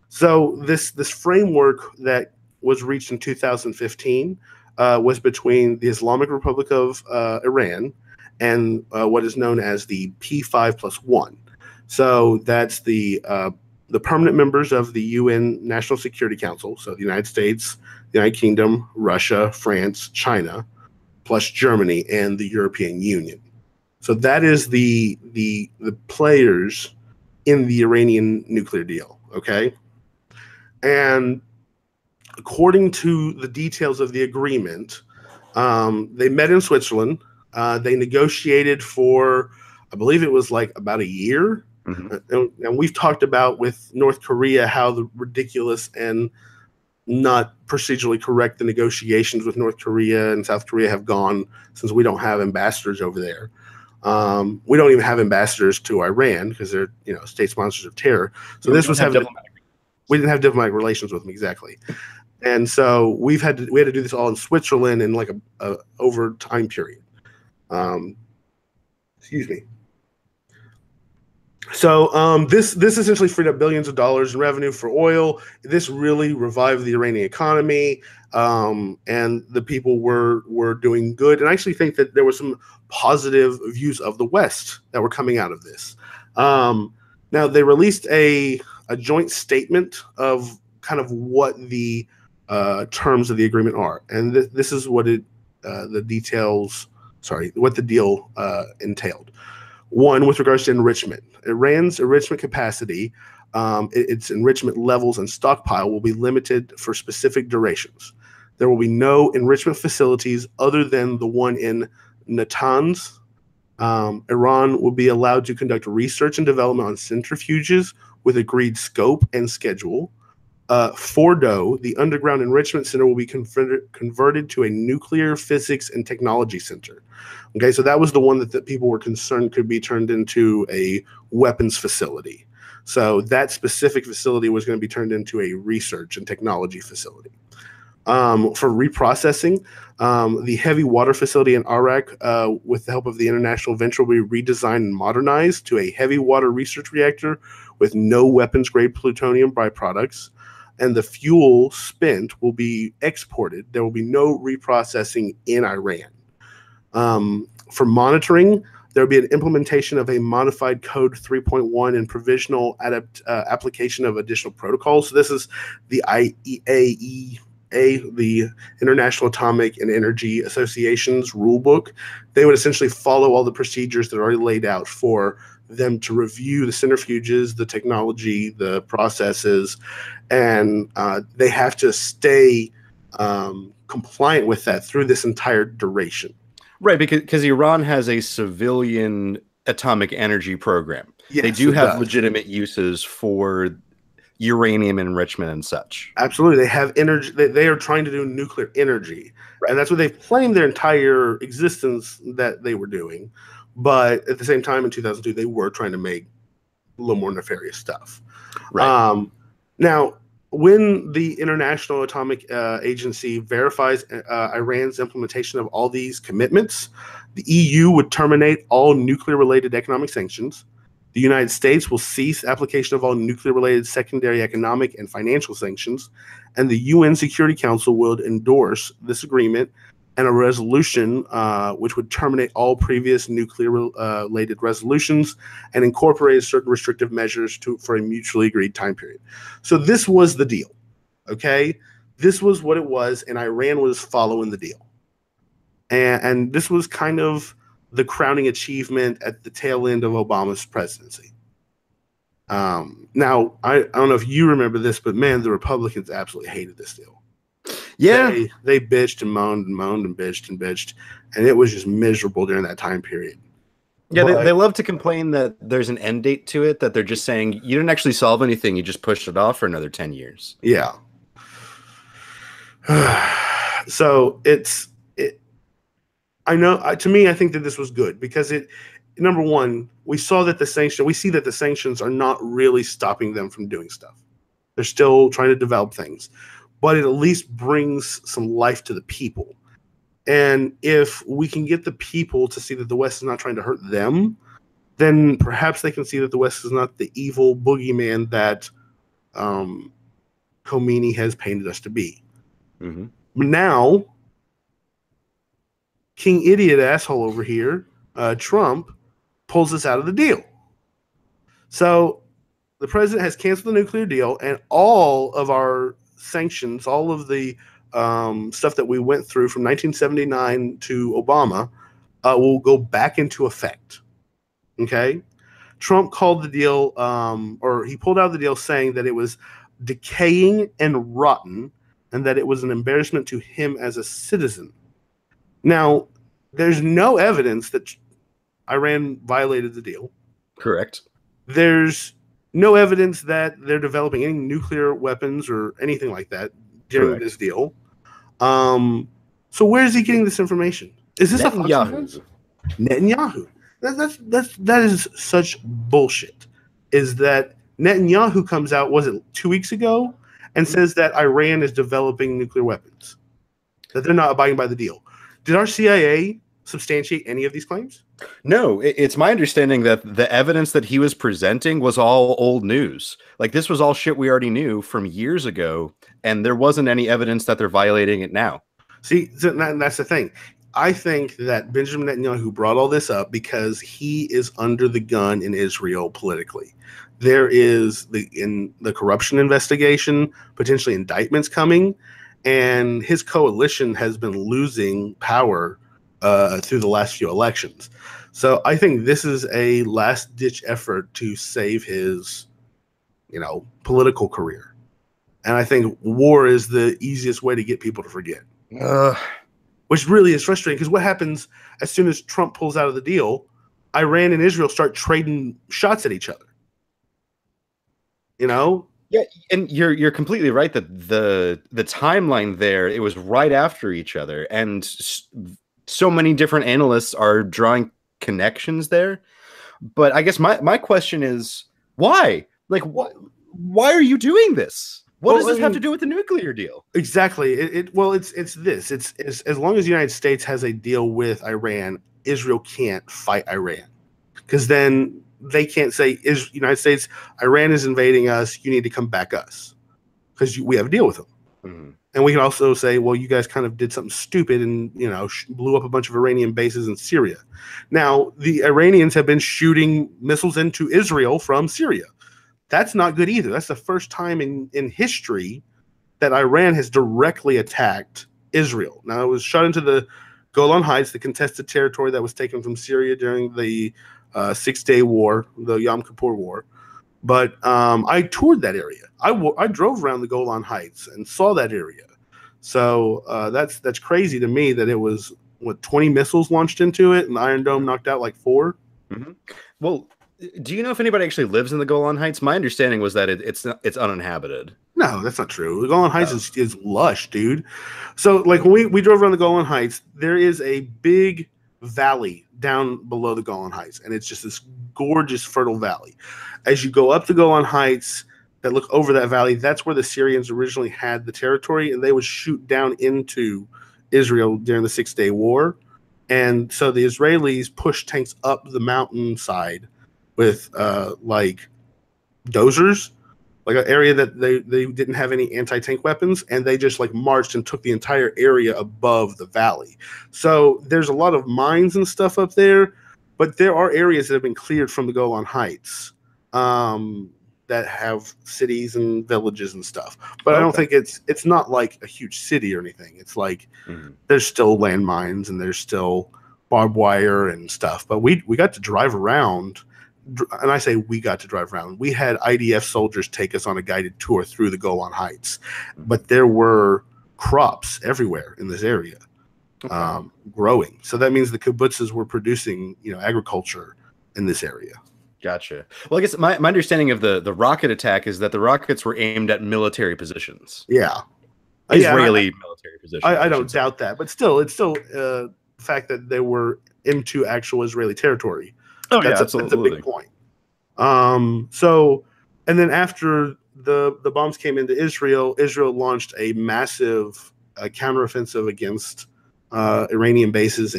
So this framework that was reached in 2015 was between the Islamic Republic of Iran and what is known as the P5+1. So that's the permanent members of the UN National Security Council. So the United States, the United Kingdom, Russia, France, China, plus Germany and the European Union. So that is the players in the Iranian nuclear deal. Okay. And according to the details of the agreement, they met in Switzerland. They negotiated for, I believe it was like about a year. Mm-hmm. And we've talked about with North Korea how the ridiculous and not procedurally correct the negotiations with North Korea and South Korea have gone since we don't have ambassadors over there. We don't even have ambassadors to Iran because they're state sponsors of terror. So this was having we didn't have diplomatic relations with them exactly. And so we had to do this all in Switzerland in like a over time period. Excuse me. So this essentially freed up billions of dollars in revenue for oil. This really revived the Iranian economy, and the people were doing good. And I actually think that there were some positive views of the West that were coming out of this. Now they released a joint statement of kind of what the terms of the agreement are, and this is what the details. Sorry, what the deal entailed. One, with regards to enrichment, Iran's enrichment capacity, its enrichment levels and stockpile will be limited for specific durations. There will be no enrichment facilities other than the one in Natanz. Iran will be allowed to conduct research and development on centrifuges with agreed scope and schedule. Fordo, the underground enrichment center, will be converted to a nuclear physics and technology center. Okay, so that was the one that people were concerned could be turned into a weapons facility. So that specific facility was going to be turned into a research and technology facility. For reprocessing, the heavy water facility in Arak, with the help of the international venture, will be redesigned and modernized to a heavy water research reactor with no weapons-grade plutonium byproducts. And the fuel spent will be exported. There will be no reprocessing in Iran. For monitoring, there will be an implementation of a modified code 3.1 and provisional application of additional protocols. So this is the IAEA, the International Atomic and Energy Association's rulebook. They would essentially follow all the procedures that are already laid out for them to review the centrifuges, the technology, the processes, and they have to stay compliant with that through this entire duration. Right, because Iran has a civilian atomic energy program. Yes, they do have legitimate uses for uranium enrichment and such. Absolutely. They have energy. They are trying to do nuclear energy. Right. And that's what they've claimed their entire existence that they were doing. But at the same time, in 2002, they were trying to make a little more nefarious stuff. Right. Now, when the International Atomic Agency verifies Iran's implementation of all these commitments, the EU would terminate all nuclear-related economic sanctions. The United States will cease application of all nuclear-related secondary economic and financial sanctions, and the UN Security Council will endorse this agreement and a resolution which would terminate all previous nuclear-related resolutions and incorporate certain restrictive measures for a mutually agreed time period. So this was the deal, okay? This was what it was, and Iran was following the deal. And this was kind of the crowning achievement at the tail end of Obama's presidency. Now, I don't know if you remember this, but man, the Republicans absolutely hated this deal. Yeah, they bitched and moaned and moaned and bitched, and it was just miserable during that time period. Yeah, they love to complain that there's an end date to it, that they're just saying you didn't actually solve anything, you just pushed it off for another 10 years. Yeah. So I know. To me, I think that this was good because number one, we see that the sanctions are not really stopping them from doing stuff. They're still trying to develop things, but it at least brings some life to the people. And if we can get the people to see that the West is not trying to hurt them, then perhaps they can see that the West is not the evil boogeyman that Khomeini has painted us to be. Mm-hmm. Now, King Idiot asshole over here, Trump, pulls us out of the deal. So the president has canceled the nuclear deal, and all of our sanctions, all of the stuff that we went through from 1979 to Obama, will go back into effect. Okay? Trump called the deal, or he pulled out of the deal saying that it was decaying and rotten, and that it was an embarrassment to him as a citizen. Now, there's no evidence that Iran violated the deal. Correct. There's no evidence that they're developing any nuclear weapons or anything like that during this deal. So where is he getting this information? Is this Netanyahu? Netanyahu. That is such bullshit. Is that Netanyahu comes out, was it 2 weeks ago, and says that Iran is developing nuclear weapons, that they're not abiding by the deal. Did our CIA substantiate any of these claims? No, it's my understanding that the evidence that he was presenting was all old news. Like, this was all shit we already knew from years ago, and there wasn't any evidence that they're violating it now. See, that's the thing. I think that Benjamin Netanyahu brought all this up because he is under the gun in Israel politically. There is in the corruption investigation, potentially indictments coming, and his coalition has been losing power through the last few elections. So I think this is a last-ditch effort to save his, political career. And I think war is the easiest way to get people to forget. Which really is frustrating, because what happens as soon as Trump pulls out of the deal, Iran and Israel start trading shots at each other. Yeah, and you're completely right that the timeline there, it was right after each other, and so many different analysts are drawing connections there. But I guess my question is, why? Like, why are you doing this? What does this have to do with the nuclear deal? Exactly. It's this. It's as long as the United States has a deal with Iran, Israel can't fight Iran, because then they can't say, United States, Iran is invading us, you need to come back us, because we have a deal with them. Mm-hmm. And we can also say, well, you guys kind of did something stupid and, blew up a bunch of Iranian bases in Syria. Now, the Iranians have been shooting missiles into Israel from Syria. That's not good either. That's the first time in history that Iran has directly attacked Israel. Now, it was shot into the Golan Heights, the contested territory that was taken from Syria during the 6-day war, the Yom Kippur War. But I toured that area. I drove around the Golan Heights and saw that area. So that's crazy to me that it was 20 missiles launched into it, and Iron Dome knocked out like 4. Mm-hmm. Well, do you know if anybody actually lives in the Golan Heights? My understanding was that it's uninhabited. No, that's not true. The Golan Heights is lush, dude. So like when we drove around the Golan Heights, there is a big valley down below the Golan Heights, and it's just this gorgeous fertile valley. As you go up the Golan Heights that look over that valley, that's where the Syrians originally had the territory, and they would shoot down into Israel during the 6-day war. And so the Israelis pushed tanks up the mountainside with like dozers, like an area that they didn't have any anti-tank weapons, and they just like marched and took the entire area above the valley. So there's a lot of mines and stuff up there, but there are areas that have been cleared from the Golan Heights that have cities and villages and stuff. But I don't think it's not like a huge city or anything. It's like there's still landmines and there's still barbed wire and stuff. But we got to drive around. And I say we got to drive around. We had IDF soldiers take us on a guided tour through the Golan Heights, but there were crops everywhere in this area, growing. So that means the kibbutzes were producing, agriculture in this area. Gotcha. Well, I guess my understanding of the rocket attack is that the rockets were aimed at military positions. Yeah, Israeli military positions. I don't doubt that, but still, it's still the fact that they were into actual Israeli territory. Oh, That's yeah, that's a absolutely. big point. So, and then after the bombs came into Israel, Israel launched a massive counteroffensive against Iranian bases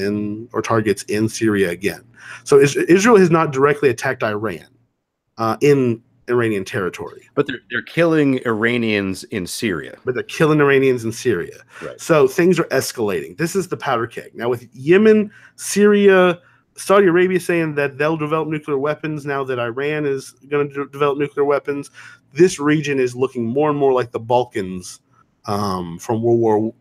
or targets in Syria again. So Israel has not directly attacked Iran in Iranian territory. But they're killing Iranians in Syria. But they're killing Iranians in Syria. Right. So things are escalating. This is the powder keg. Now with Yemen, Syria, Saudi Arabia saying that they'll develop nuclear weapons now that Iran is going to develop nuclear weapons, this region is looking more and more like the Balkans from World War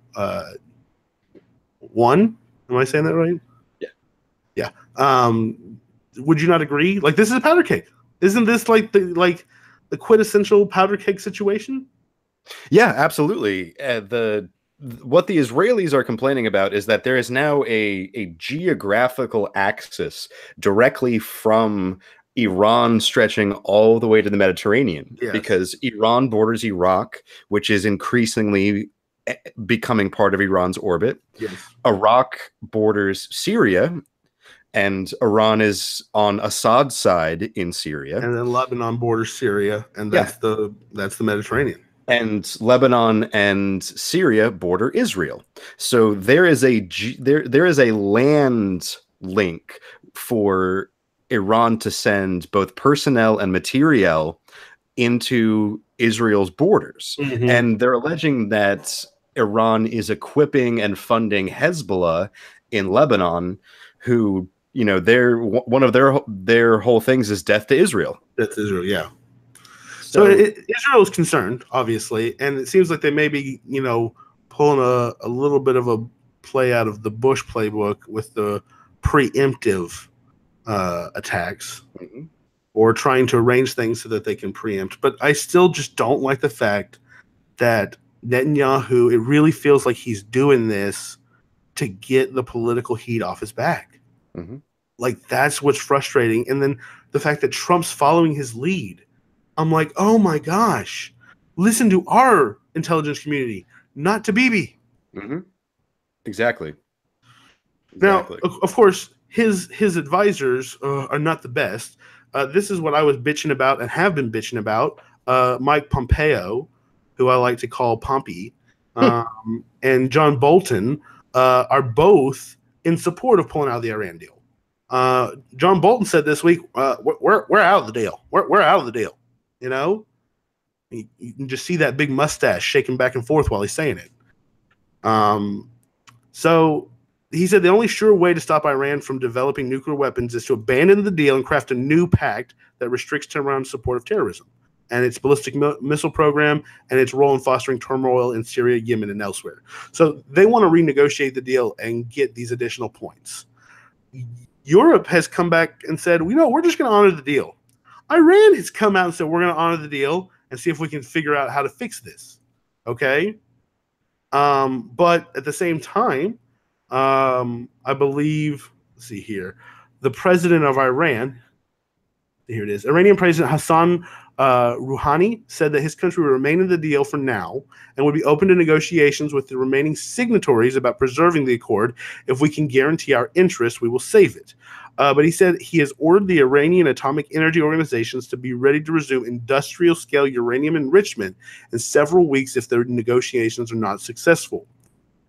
One. Am I saying that right? Yeah. Yeah. Would you not agree? Like, this is a powder keg. Isn't this like the quintessential powder keg situation? Yeah, absolutely. What the Israelis are complaining about is that there is now a geographical axis directly from Iran stretching all the way to the Mediterranean, Yes. because Iran borders Iraq, which is increasingly becoming part of Iran's orbit. Yes. Iraq borders Syria, and Iran is on Assad's side in Syria. And then Lebanon borders Syria, and that's the Mediterranean. And Lebanon and Syria border Israel. So there is a land link for Iran to send both personnel and materiel into Israel's borders. Mm-hmm. And they're alleging that Iran is equipping and funding Hezbollah in Lebanon, who, you know, one of their whole things is death to Israel. Death to Israel, yeah. So Israel is concerned, obviously, and it seems like they may be, you know, pulling a little bit of a play out of the Bush playbook with the preemptive attacks, mm-hmm. or trying to arrange things so that they can preempt. But I still just don't like the fact that Netanyahu, it really feels like he's doing this to get the political heat off his back. Mm-hmm. Like, that's what's frustrating. And then the fact that Trump's following his lead. I'm like, oh my gosh, listen to our intelligence community, not to Bibi. Mm-hmm. Exactly. Now, of course, his advisors are not the best. This is what I was bitching about and have been bitching about. Mike Pompeo, who I like to call Pompey, and John Bolton are both in support of pulling out of the Iran deal. John Bolton said this week, we're out of the deal. We're out of the deal. You know, you can just see that big mustache shaking back and forth while he's saying it. So he said the only sure way to stop Iran from developing nuclear weapons is to abandon the deal and craft a new pact that restricts Tehran's support of terrorism and its ballistic missile program and its role in fostering turmoil in Syria, Yemen, and elsewhere. So they want to renegotiate the deal and get these additional points. Europe has come back and said, we're just going to honor the deal. Iran has come out and said, we're going to honor the deal and see if we can figure out how to fix this. Okay? But at the same time, I believe, let's see here, the president of Iran, here it is, Iranian President Hassan Rouhani said that his country will remain in the deal for now and would be open to negotiations with the remaining signatories about preserving the accord. If we can guarantee our interests, we will save it. But he said he has ordered the Iranian Atomic Energy Organizations to be ready to resume industrial-scale uranium enrichment in several weeks if the negotiations are not successful.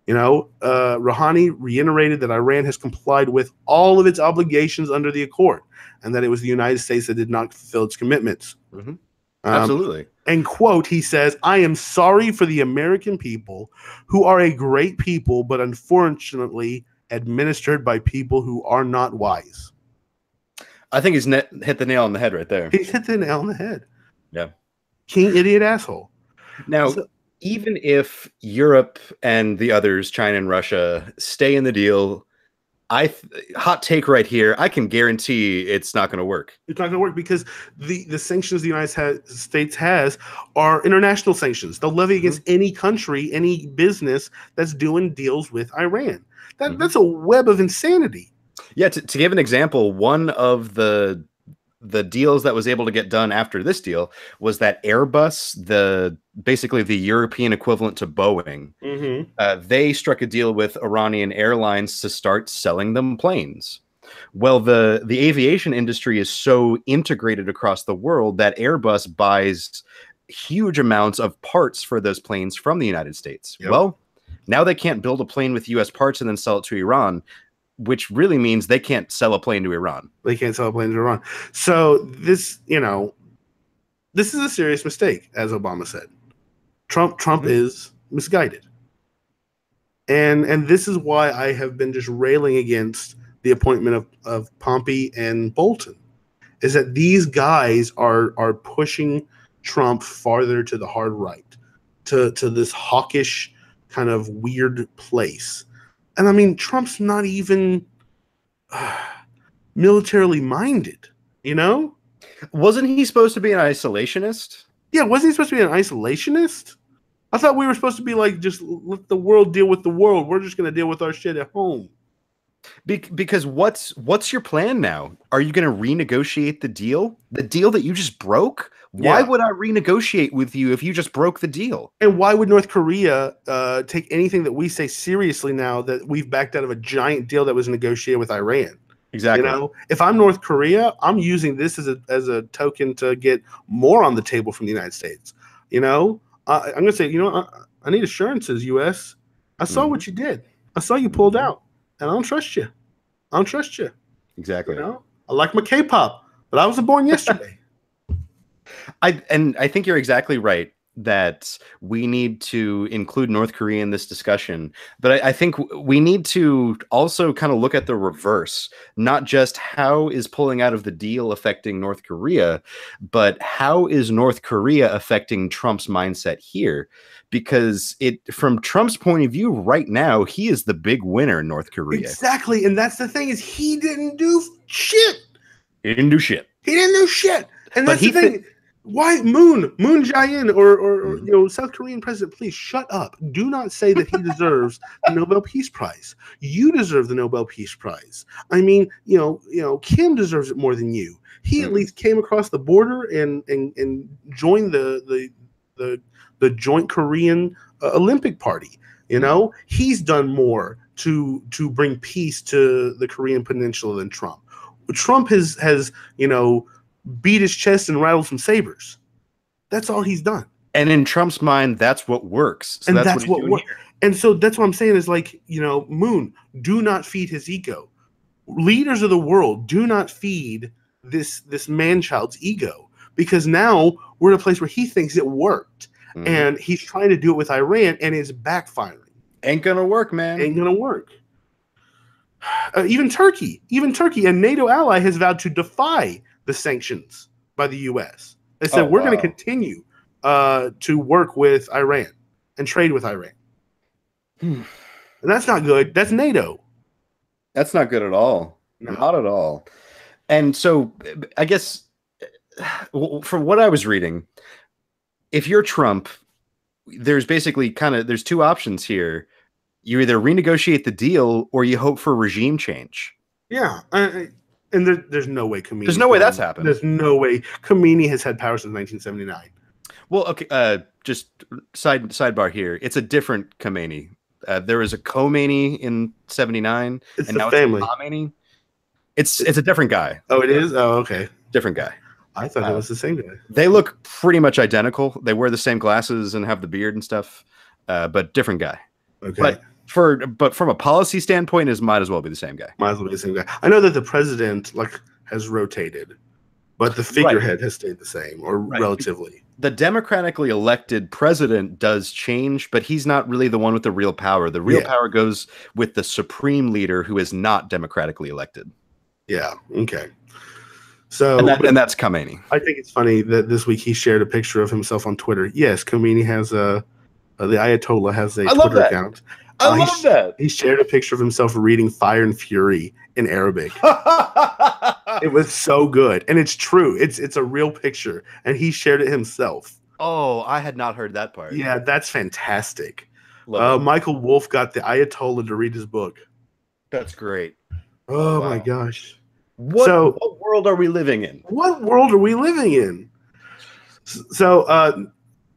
Rouhani reiterated that Iran has complied with all of its obligations under the accord and that it was the United States that did not fulfill its commitments. Mm-hmm. Absolutely. And quote, he says, I am sorry for the American people who are a great people, but unfortunately administered by people who are not wise. I think he's hit the nail on the head right there. He's hit the nail on the head. Yeah. King, idiot, asshole. Now, even if Europe and the others, China and Russia, stay in the deal, hot take right here, I can guarantee it's not going to work. It's not going to work because the sanctions the United States has are international sanctions. They'll levy against any country, any business that's doing deals with Iran. That's a web of insanity. Yeah, to give an example, one of the the deals that was able to get done after this deal was that Airbus, basically the European equivalent to Boeing, they struck a deal with Iranian airlines to start selling them planes. Well, the aviation industry is so integrated across the world that Airbus buys huge amounts of parts for those planes from the United States. Yep. Well, now they can't build a plane with US parts and then sell it to Iran, which really means they can't sell a plane to Iran. They can't sell a plane to Iran. So this, this is a serious mistake, as Obama said. Trump is misguided. And this is why I have been just railing against the appointment of Pompeo and Bolton, is that these guys are pushing Trump farther to the hard right, to this hawkish kind of weird place. And I mean, Trump's not even militarily minded, Wasn't he supposed to be an isolationist? Yeah, wasn't he supposed to be an isolationist? I thought we were supposed to be like, just let the world deal with the world. We're just going to deal with our shit at home. Because what's your plan now? Are you going to renegotiate the deal? The deal that you just broke? Why would I renegotiate with you if you just broke the deal? And why would North Korea take anything that we say seriously now that we've backed out of a giant deal that was negotiated with Iran? Exactly. If I'm North Korea, I'm using this as a token to get more on the table from the United States. I'm going to say, I need assurances, U.S. I saw what you did. I saw you pulled out. And I don't trust you. I don't trust you. Exactly. I like my K-pop, but I wasn't born yesterday. I think you're exactly right that we need to include North Korea in this discussion. But I think we need to also kind of look at the reverse, not just how is pulling out of the deal affecting North Korea, but how is North Korea affecting Trump's mindset here? Because from Trump's point of view right now, he is the big winner in North Korea. Exactly. And that's the thing, is he didn't do shit. He didn't do shit. And that's the thing. Why Moon Jae-in or South Korean president, please shut up. Do not say that he deserves the Nobel Peace Prize. You deserve the Nobel Peace Prize. I mean, Kim deserves it more than you. He at least came across the border and joined the joint Korean Olympic Party. He's done more to bring peace to the Korean Peninsula than Trump. Trump has beat his chest and rattled some sabers. That's all he's done. And in Trump's mind, that's what works. So and that's what works. And so that's what I'm saying is, like, Moon, do not feed his ego. Leaders of the world, do not feed this man-child's ego, because now we're in a place where he thinks it worked. And he's trying to do it with Iran, and it's backfiring. Ain't gonna work, man. Ain't gonna work. Even Turkey, a NATO ally, has vowed to defy the sanctions by the U.S. They said, we're going to continue to work with Iran and trade with Iran. And that's not good. That's NATO. That's not good at all. No. Not at all. And so I guess from what I was reading, if you're Trump, there's basically there's two options here. You either renegotiate the deal or you hope for regime change. Yeah. And there's no way Khomeini. There's no way that's happened. There's no way. Khomeini has had power since 1979. Well, okay. Just sidebar here. It's a different Khomeini. There was a Khomeini in 79, and now family. It's a Khomeini. It's a different guy. Oh, it is? Oh, okay. Different guy. I thought it was the same guy. They look pretty much identical. They wear the same glasses and have the beard and stuff, but different guy. Okay. But from a policy standpoint, it might as well be the same guy. Might as well be the same guy. I know that the president has rotated, but the figurehead has stayed the same, or relatively. The democratically elected president does change, but he's not really the one with the real power. The real power goes with the supreme leader, who is not democratically elected. Yeah. Okay. So, and that's Khomeini. I think it's funny that this week he shared a picture of himself on Twitter. Yes, Khomeini has the Ayatollah has a Twitter account. I love that. He shared a picture of himself reading Fire and Fury in Arabic. It was so good. And it's true. It's a real picture. And he shared it himself. Oh, I had not heard that part. Yeah, that's fantastic. Michael Wolff got the Ayatollah to read his book. That's great. Oh, wow. My gosh. What world are we living in? What world are we living in? So,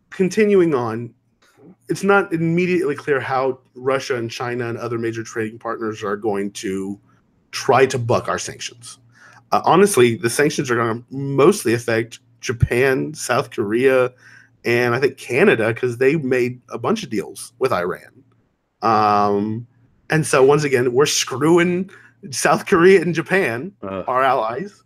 continuing on, it's not immediately clear how Russia and China and other major trading partners are going to try to buck our sanctions. Honestly, the sanctions are going to mostly affect Japan, South Korea, and I think Canada, because they made a bunch of deals with Iran. And so once again, we're screwing South Korea and Japan, our allies.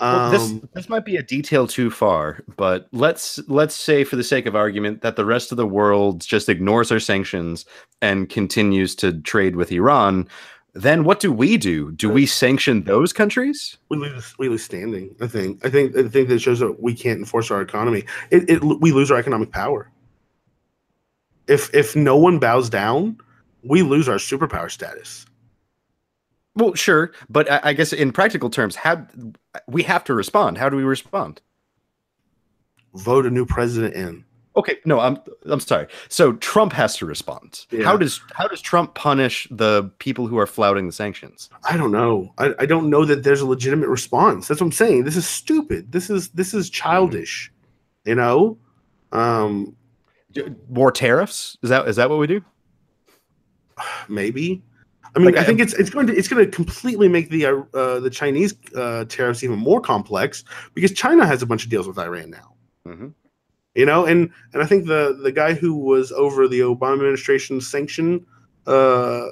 Well, this might be a detail too far, but let's say, for the sake of argument, that the rest of the world just ignores our sanctions and continues to trade with Iran. Then what do we do? Do we sanction those countries? We lose standing. I think that shows that we can't enforce our economy. We lose our economic power. If no one bows down, we lose our superpower status. Well, sure, but I guess in practical terms, we have to respond. How do we respond? Vote a new president in. Okay, no, I'm sorry. So Trump has to respond. Yeah. How does Trump punish the people who are flouting the sanctions? I don't know. I don't know that there's a legitimate response. That's what I'm saying. This is stupid. This is childish. You know, more tariffs? Is that what we do? Maybe. I mean, I think it's going to completely make the Chinese tariffs even more complex, because China has a bunch of deals with Iran now. Mm-hmm. You know, and I think the guy who was over the Obama administration sanction, I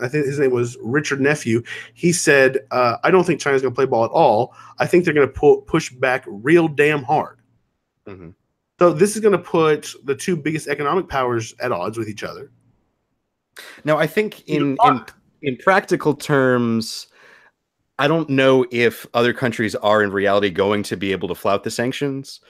think his name was Richard Nephew. He said, "I don't think China's going to play ball at all. I think they're going to push back real damn hard." Mm-hmm. So this is going to put the two biggest economic powers at odds with each other. Now, I think in practical terms, I don't know if other countries are in reality going to be able to flout the sanctions,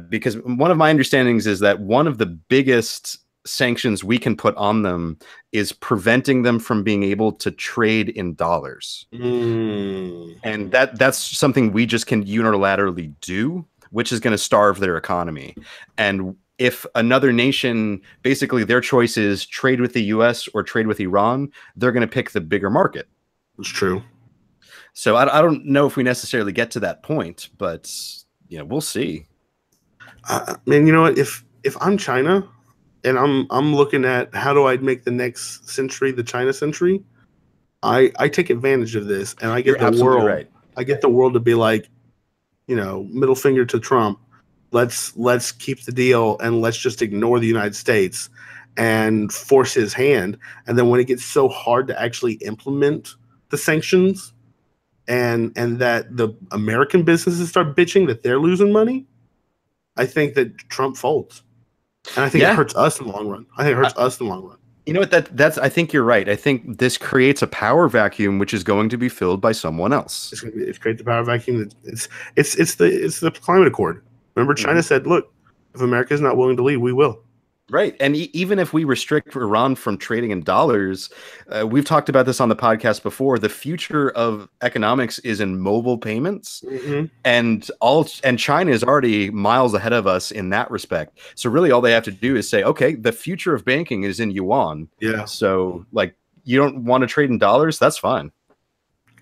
because one of my understandings is that one of the biggest sanctions we can put on them is preventing them from being able to trade in dollars. And that's something we just can unilaterally do, which is going to starve their economy. And if another nation, basically their choice is trade with the US or trade with Iran, they're going to pick the bigger market. It's true. So I don't know if we necessarily get to that point, but we'll see. Man, you know what? If I'm China and I'm looking at how do I make the next century the China century, I take advantage of this, and I get the world. Right. I get the world to be like, middle finger to Trump. Let's keep the deal, and let's just ignore the United States and force his hand. And then when it gets so hard to actually implement the sanctions, and that the American businesses start bitching that they're losing money, I think that Trump folds. And I think it hurts us in the long run. You know what? I think you're right. I think this creates a power vacuum, which is going to be filled by someone else. It creates a power vacuum. It's the climate accord. Remember, China said, "Look, if America is not willing to lead, we will." Right. And even if we restrict Iran from trading in dollars, we've talked about this on the podcast before. The future of economics is in mobile payments. Mm-hmm. And China is already miles ahead of us in that respect. So really all they have to do is say, okay, the future of banking is in yuan. Yeah. So you don't want to trade in dollars? That's fine.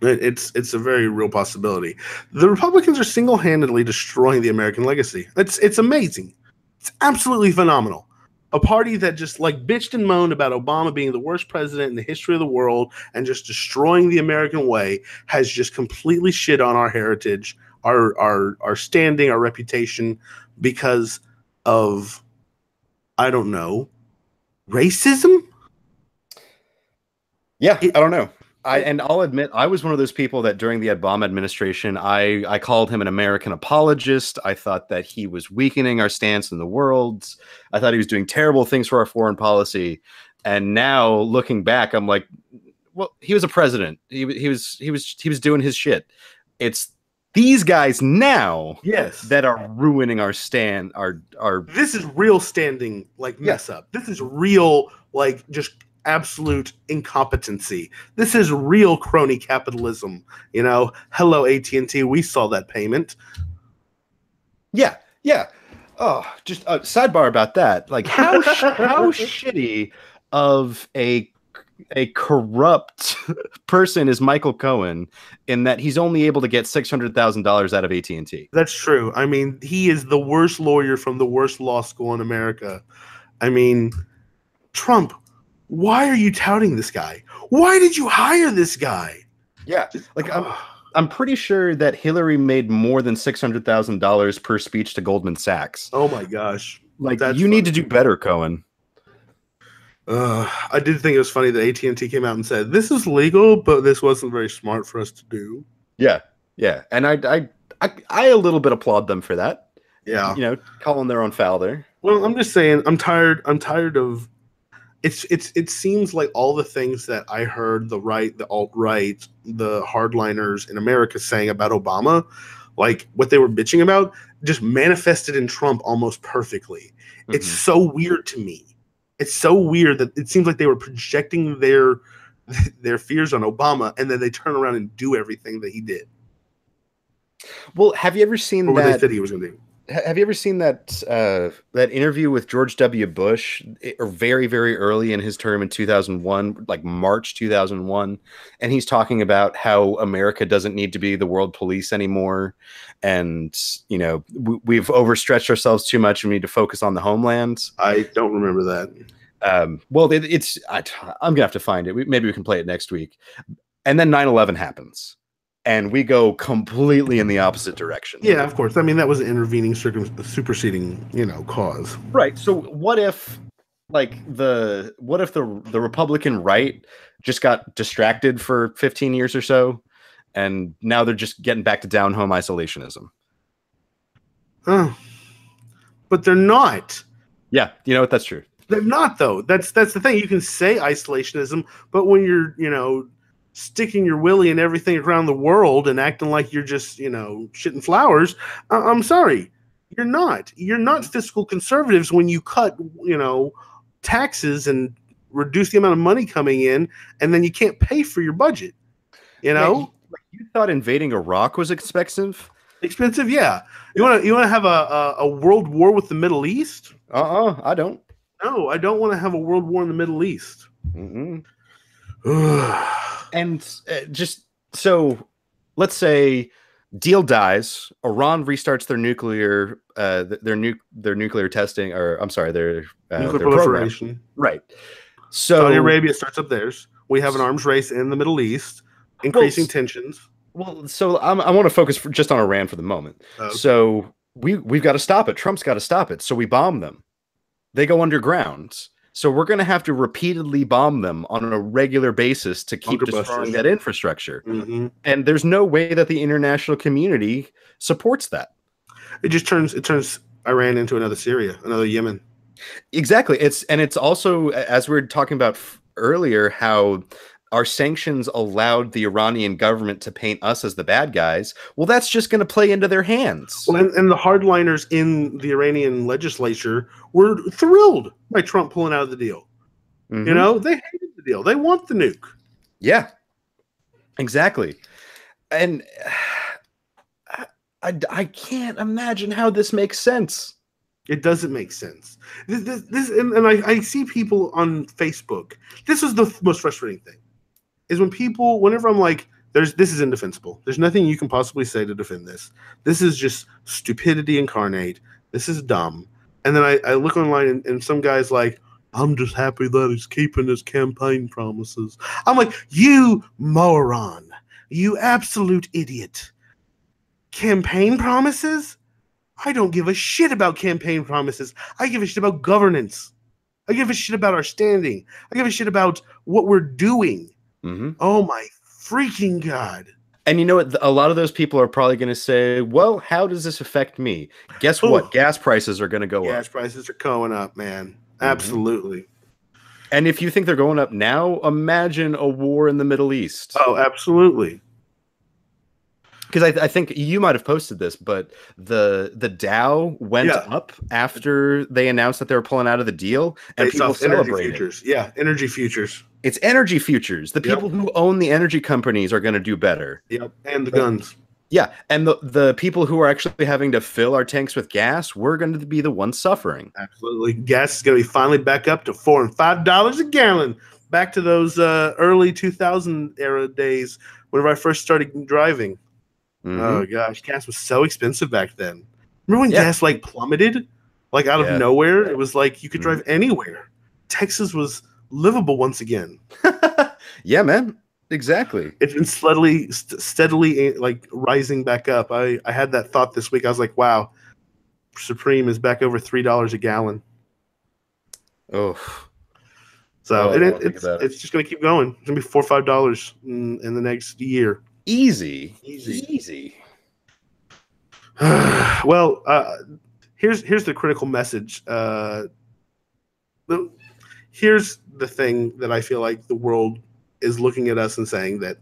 It's a very real possibility. The Republicans are single-handedly destroying the American legacy. It's amazing. It's absolutely phenomenal. A party that just bitched and moaned about Obama being the worst president in the history of the world and just destroying the American way has just completely shit on our heritage, our standing, our reputation, because of, I don't know, racism? Yeah, I don't know. And I'll admit, I was one of those people that during the Obama administration, I called him an American apologist. I thought that he was weakening our stance in the world. I thought he was doing terrible things for our foreign policy. And now looking back, I'm like, well, he was a president. He was doing his shit. It's these guys now, that are ruining our stand. Our This is real standing mess up. This is real just absolute incompetency. This is real crony capitalism. Hello AT&T, we saw that payment. Yeah. Oh, just a sidebar about that. How shitty of a a corrupt person is Michael Cohen in that he's only able to get $600,000 out of AT&T. That's true. I mean, he is the worst lawyer from the worst law school in America. I mean, Trump, why are you touting this guy? Why did you hire this guy? Yeah, like I'm pretty sure that Hillary made more than $600,000 per speech to Goldman Sachs. Oh my gosh. Like, you need to do better, Cohen. I did think it was funny that AT&T came out and said, this is legal, but this wasn't very smart for us to do. Yeah, yeah. And I a little bit applaud them for that. Yeah. You know, calling their own foul there. Well, I'm just saying, I'm tired of it seems like all the things that I heard the right, the alt-right, the hardliners in America saying about Obama, like what they were bitching about, just manifested in Trump almost perfectly. Mm-hmm. It's so weird to me. It's so weird that it seems like they were projecting their fears on Obama, and then they turn around and do everything that he did. Well, have you ever seen what that? They said he was going to do. Have you ever seen that that interview with George W. Bush, or very, very early in his term in 2001, like March 2001, and he's talking about how America doesn't need to be the world police anymore, and you know we've overstretched ourselves too much, and we need to focus on the homeland. I don't remember that. Well, I'm gonna have to find it. Maybe we can play it next week, and then 9/11 happens. And we go completely in the opposite direction. Yeah, of course. I mean, that was an intervening, superseding, cause. Right. So what if, the Republican right just got distracted for 15 years or so, and now they're just getting back to down home isolationism? But they're not. Yeah, you know what? That's true. They're not, though. That's the thing. You can say isolationism, but when you're, sticking your willy in everything around the world and acting like you're just, shitting flowers, I'm sorry. You're not. You're not fiscal conservatives when you cut, taxes and reduce the amount of money coming in, and then you can't pay for your budget. You thought invading Iraq was expensive? Expensive, yeah. You want to have a world war with the Middle East? I don't. No, I don't want to have a world war in the Middle East. And just so, let's say deal dies, Iran restarts their nuclear nuclear testing, or I'm sorry, their nuclear proliferation. Program. Right. So Saudi Arabia starts up theirs. We have an arms race in the Middle East, increasing tensions. Well, so I want to focus just on Iran for the moment. Okay. So we've got to stop it. Trump's got to stop it. So we bomb them. They go underground. So we're going to have to repeatedly bomb them on a regular basis to keep destroying that infrastructure. Mm-hmm. And there's no way that the international community supports that. It turns Iran into another Syria, another Yemen. Exactly. It's also, as we were talking about earlier, how our sanctions allowed the Iranian government to paint us as the bad guys. Well, that's just going to play into their hands. Well, and the hardliners in the Iranian legislature were thrilled by Trump pulling out of the deal. Mm-hmm. They hated the deal. They want the nuke. Yeah, exactly. And I can't imagine how this makes sense. It doesn't make sense. And I see people on Facebook. This is the most frustrating thing. Is whenever I'm like, this is indefensible. There's nothing you can possibly say to defend this. This is just stupidity incarnate. This is dumb. And then I look online and some guy's like, I'm just happy that he's keeping his campaign promises. I'm like, you moron. You absolute idiot. Campaign promises? I don't give a shit about campaign promises. I give a shit about governance. I give a shit about our standing. I give a shit about what we're doing. Mm-hmm. Oh my freaking God. And you know what? A lot of those people are probably going to say, well, how does this affect me? Guess what? Gas prices are going to go up. Gas prices are going up, man. Absolutely. Mm-hmm. And if you think they're going up now, imagine a war in the Middle East. Oh, absolutely. Because I think you might have posted this, but the Dow went up after they announced that they were pulling out of the deal, and people celebrated. Yeah, energy futures. It's energy futures. The people who own the energy companies are going to do better. Yep, and the guns. Yeah, and the people who are actually having to fill our tanks with gas, we're going to be the ones suffering. Absolutely. Gas is going to be finally back up to $4 and $5 a gallon. back to those early 2000 era days whenever I first started driving. Oh gosh, gas was so expensive back then. Remember when gas like plummeted, like out of nowhere? It was like you could drive anywhere. Texas was livable once again. Yeah, man. Exactly. It's been steadily like rising back up. I had that thought this week. I was like, wow, Supreme is back over $3 a gallon. Oh, so it's just gonna keep going. It's gonna be $4 or $5 in the next year. Easy. Well, here's the critical message. Here's the thing that I feel like the world is looking at us and saying that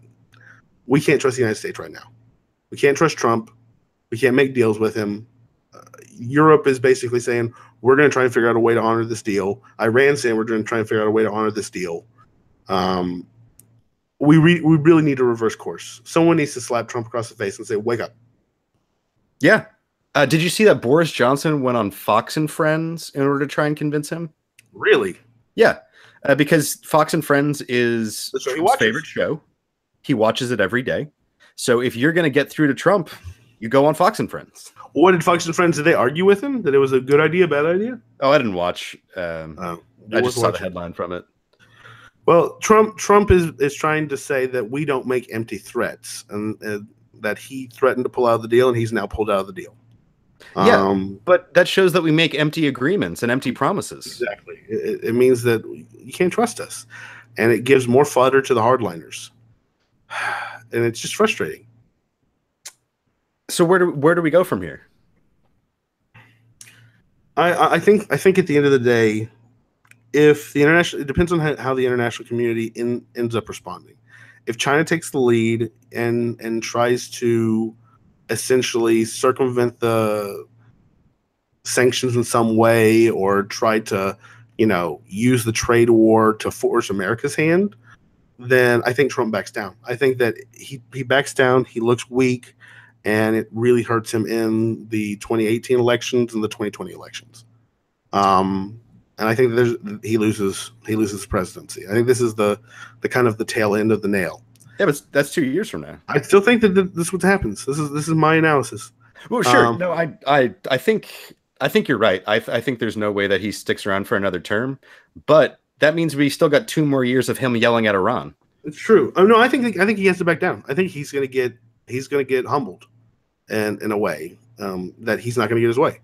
we can't trust the United States right now. We can't trust Trump. We can't make deals with him. Europe is basically saying we're going to try and figure out a way to honor this deal. Iran saying we're going to try and figure out a way to honor this deal. We really need to reverse course. Someone needs to slap Trump across the face and say, "Wake up." Yeah. Did you see that Boris Johnson went on Fox and Friends in order to try and convince him? Really? Yeah. Because Fox and Friends is Trump's favorite show. He watches it every day. So if you're going to get through to Trump, you go on Fox and Friends. What did Fox and Friends, did they argue with him that it was a good idea, bad idea? Oh, I didn't watch. I just saw the headline from it. Well, Trump is trying to say that we don't make empty threats, and that he threatened to pull out of the deal, and he's now pulled out of the deal. Yeah, but that shows that we make empty agreements and empty promises. Exactly. It means that you can't trust us, and it gives more fodder to the hardliners, and it's just frustrating. So where do we go from here? I think at the end of the day, if the international, it depends on how the international community ends up responding. If China takes the lead and tries to essentially circumvent the sanctions in some way, or try to, use the trade war to force America's hand, then I think Trump backs down. I think that he backs down. He looks weak, and it really hurts him in the 2018 elections and the 2020 elections. And I think he loses the presidency. I think this is the kind of the tail end of the nail. Yeah, but that's 2 years from now. I still think that this is what happens. This is my analysis. Well, sure. No, I think you're right. I think there's no way that he sticks around for another term, but that means we still got 2 more years of him yelling at Iran. It's true. Oh no, I think he has to back down. I think he's gonna get humbled, and in a way that he's not gonna get his way.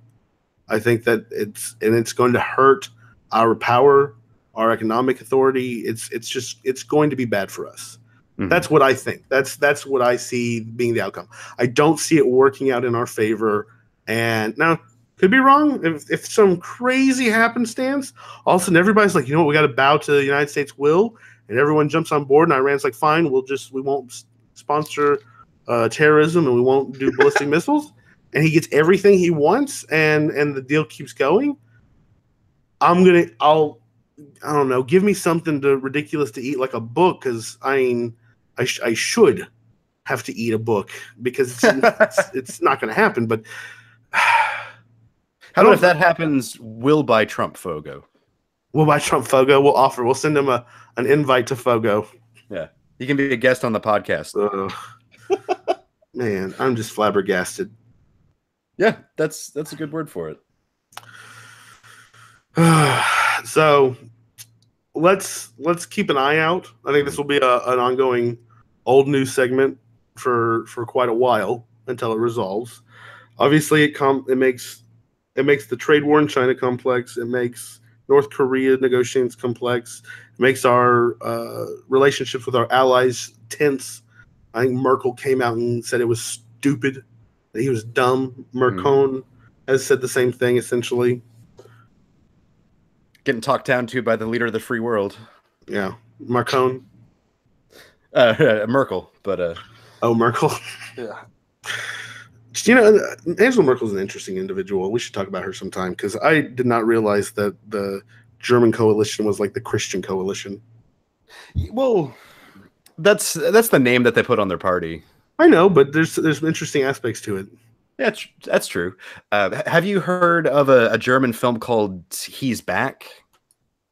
I think that it's going to hurt our power, our economic authority. It's going to be bad for us. Mm-hmm. That's what I think. That's what I see being the outcome. I don't see it working out in our favor. And now, could be wrong. If some crazy happenstance, all of a sudden everybody's like, we got to bow to the United States will, and everyone jumps on board, and Iran's like, fine, we won't sponsor terrorism, and we won't do ballistic missiles, and he gets everything he wants, and the deal keeps going. I don't know, give me something ridiculous to eat, like a book, because I should have to eat a book, because it's not going to happen. But how about if that happens, we'll buy Trump Fogo. We'll buy Trump Fogo. We'll send him an invite to Fogo. Yeah, he can be a guest on the podcast. Man, I'm just flabbergasted. Yeah, that's a good word for it. So let's keep an eye out. I think this will be an ongoing old news segment for quite a while until it resolves. Obviously, it makes the trade war in China complex. It makes North Korea negotiations complex. It makes our relationships with our allies tense. I think Merkel came out and said it was stupid, that he was dumb. Macron has said the same thing, essentially. Getting talked down to by the leader of the free world. Yeah, Macron. Merkel, but oh, Merkel. Yeah. Angela Merkel's an interesting individual. We should talk about her sometime, because I did not realize that the German coalition was like the Christian coalition. Well, that's the name that they put on their party. I know, but there's interesting aspects to it. Yeah, that's true. Have you heard of a German film called He's Back?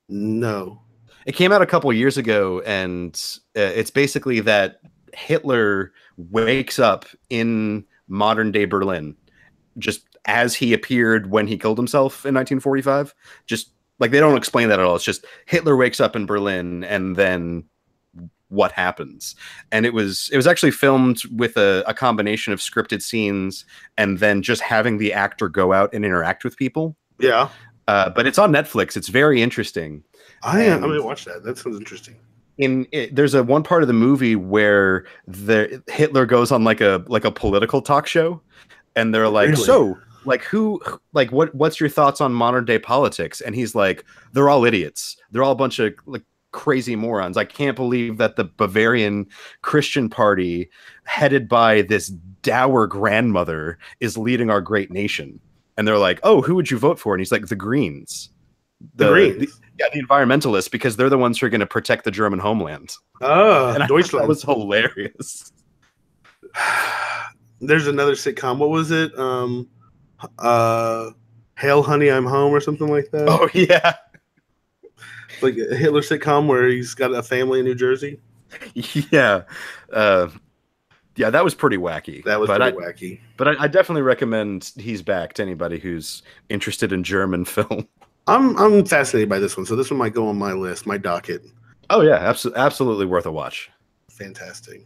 No. It came out a couple years ago, and it's basically that Hitler wakes up in modern day Berlin, just as he appeared when he killed himself in 1945. Just like they don't explain that at all. It's just Hitler wakes up in Berlin, and then what happens. And it was actually filmed with a combination of scripted scenes and then just having the actor go out and interact with people. Yeah. But it's on Netflix. It's very interesting. I'm gonna watch that. That sounds interesting. There's a one part of the movie where the Hitler goes on like a political talk show, and they're like, Really? so like what's your thoughts on modern day politics? And he's like, they're all idiots. They're all a bunch of like crazy morons. I can't believe that the Bavarian Christian Party, headed by this dour grandmother, is leading our great nation. And they're like, oh, who would you vote for? And he's like, the Greens. The Greens? The environmentalists, because they're the ones who are going to protect the German homeland. And Deutschland. That was hilarious. There's another sitcom. What was it? Hail Honey, I'm Home, or something like that. Oh, yeah. Like a Hitler sitcom where he's got a family in New Jersey. Yeah. Yeah, that was pretty wacky. That was pretty wacky. But I definitely recommend He's Back to anybody who's interested in German film. I'm fascinated by this one, so this one might go on my list, my docket. Oh, yeah, absolutely worth a watch. Fantastic.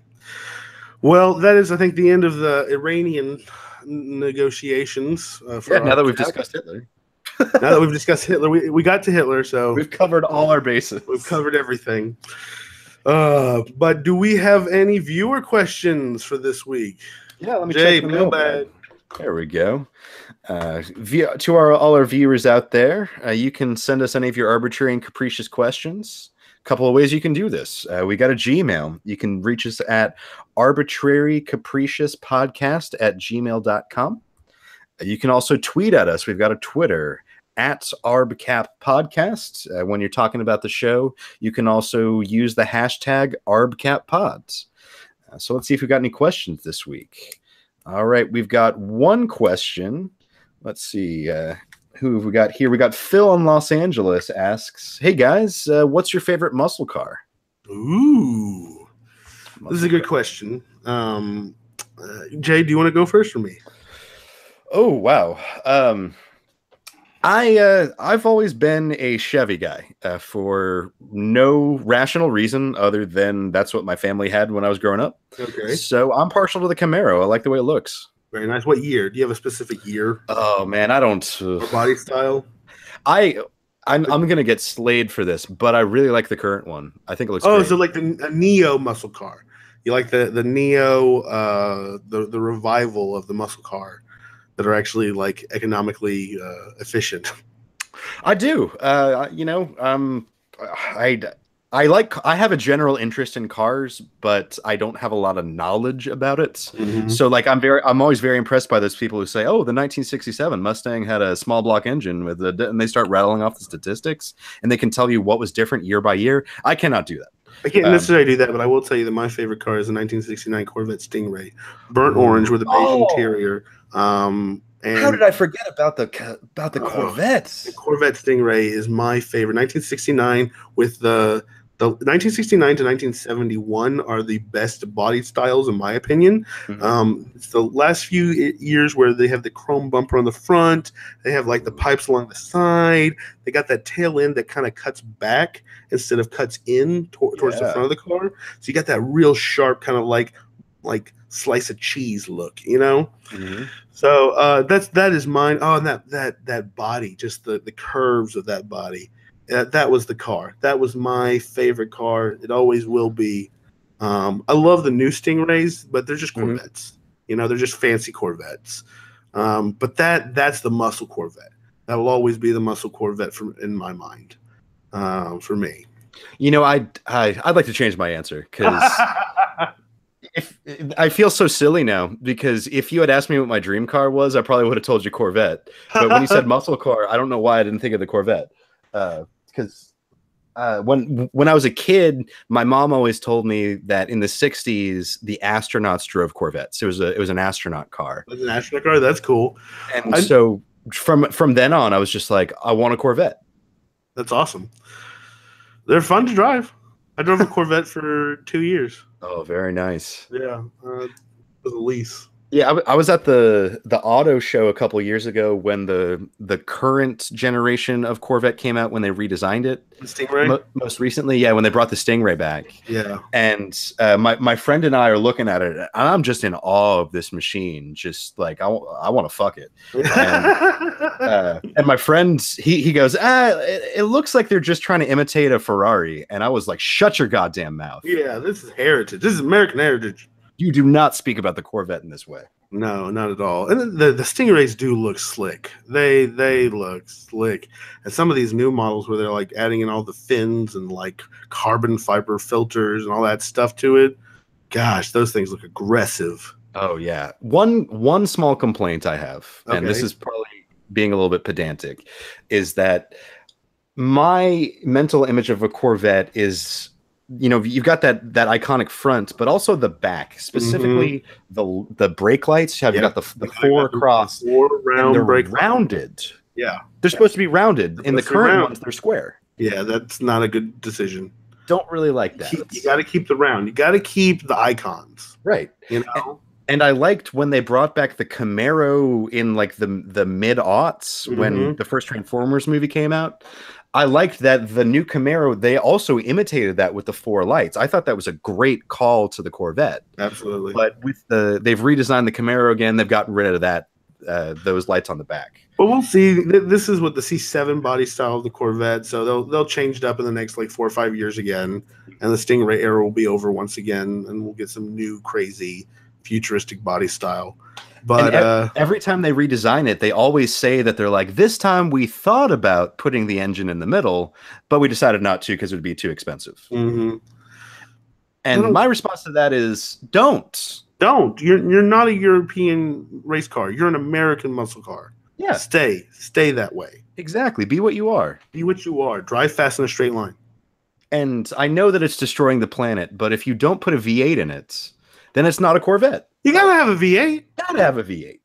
Well, that is, I think, the end of the Iranian negotiations. Now that we've discussed Hitler. Now that we've discussed Hitler, we got to Hitler, so we've covered all our bases. We've covered everything. But do we have any viewer questions for this week? Yeah, let me check the mailbag. There we go. To all our viewers out there, you can send us any of your arbitrary and capricious questions. A couple of ways you can do this. We got a Gmail. You can reach us at arbitrarycapriciouspodcast@gmail.com. You can also tweet at us. We've got a Twitter at ArbCapPodcast. When you're talking about the show, you can also use the hashtag ArbCapPods. So let's see if we've got any questions this week. All right, we've got one question. Let's see. Who have we got here? We got Phil in Los Angeles asks, hey guys, what's your favorite muscle car? Ooh, this is a good question. Jay, do you want to go first for me? Oh, wow. I've always been a Chevy guy for no rational reason other than that's what my family had when I was growing up. Okay. So I'm partial to the Camaro. I like the way it looks. Very nice. What year? Do you have a specific year? Oh man, I don't. Or body style? I'm gonna get slayed for this, but I really like the current one. I think it looks. Oh, great. So like a Neo muscle car. You like the Neo, the revival of the muscle car that are actually like economically efficient. I do. I have a general interest in cars, but I don't have a lot of knowledge about it. Mm-hmm. So like I'm always very impressed by those people who say, "Oh, the 1967 Mustang had a small block engine with and they start rattling off the statistics and they can tell you what was different year by year." I cannot do that. I can't necessarily do that, but I will tell you that my favorite car is a 1969 Corvette Stingray, burnt orange with a beige interior. And how did I forget about the Corvettes? The Corvette Stingray is my favorite. 1969 with the 1969 to 1971 are the best body styles in my opinion. Mm-hmm. It's the last few years where they have the chrome bumper on the front. They have like the pipes along the side. They got that tail end that kind of cuts back instead of cuts in towards the front of the car. So you got that real sharp kind of like slice of cheese look, you know? Mm-hmm. So that is mine. Oh, and that body, just the curves of that body. That was the car. That was my favorite car. It always will be. I love the new Stingrays, but they're just Corvettes. Mm-hmm. You know, they're just fancy Corvettes. But that's the muscle Corvette. That will always be the muscle Corvette in my mind. For me. You know, I'd like to change my answer because I feel so silly now because if you had asked me what my dream car was, I probably would have told you Corvette. But when you said muscle car, I don't know why I didn't think of the Corvette. Because when I was a kid, my mom always told me that in the 60s, the astronauts drove Corvettes. It was an astronaut car. It was an astronaut car? That's cool. And so from then on, I was just like, I want a Corvette. That's awesome. They're fun to drive. I drove a Corvette for 2 years. Oh, very nice. Yeah, with a lease. Yeah, I was at the auto show a couple years ago when the current generation of Corvette came out, when they redesigned it. The Stingray? Most recently, yeah, when they brought the Stingray back. Yeah. And my friend and I are looking at it, and I'm just in awe of this machine. Just like I want to fuck it. And my friend, he goes, it looks like they're just trying to imitate a Ferrari. And I was like, shut your goddamn mouth. Yeah, this is heritage. This is American heritage. You do not speak about the Corvette in this way. No, not at all. And the Stingrays do look slick. They look slick. And some of these new models where they're like adding in all the fins and like carbon fiber filters and all that stuff to it. Gosh, those things look aggressive. Oh yeah. One small complaint I have, and this is probably being a little bit pedantic, is that my mental image of a Corvette is, you know, you've got that iconic front, but also the back, specifically the brake lights. You've got the four across, round brake rounded. Yeah, they're supposed to be rounded. In the current ones, they're square. Yeah, that's not a good decision. Don't really like that. You got to keep the round. You got to keep the icons. Right. You know. And I liked when they brought back the Camaro in like the mid-aughts when the first Transformers movie came out. I liked that the new Camaro, they also imitated that with the four lights. I thought that was a great call to the Corvette. Absolutely. But with they've redesigned the Camaro again. They've gotten rid of that, those lights on the back. But we'll see. This is what the C7 body style of the Corvette, so they'll change it up in the next like 4 or 5 years again, and the Stingray era will be over once again, and we'll get some new crazy futuristic body style. But every time they redesign it, they always say that they're like, this time we thought about putting the engine in the middle, but we decided not to because it would be too expensive. And my response to that is, don't. You're not a European race car. You're an American muscle car. Yeah. Stay that way. Exactly. Be what you are. Be what you are. Drive fast in a straight line. And I know that it's destroying the planet, but if you don't put a V8 in it, then it's not a Corvette. You gotta have a V8. Gotta have a V8.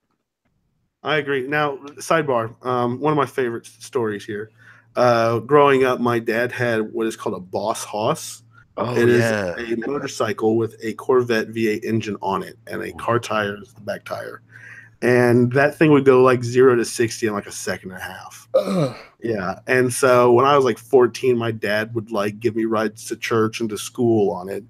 I agree. Now, sidebar. One of my favorite stories here. Growing up, my dad had what is called a Boss Hoss. It is a motorcycle with a Corvette V8 engine on it and a car tire as the back tire. And that thing would go like 0 to 60 in like a second and a half. Yeah. And so when I was like 14, my dad would like give me rides to church and to school on it.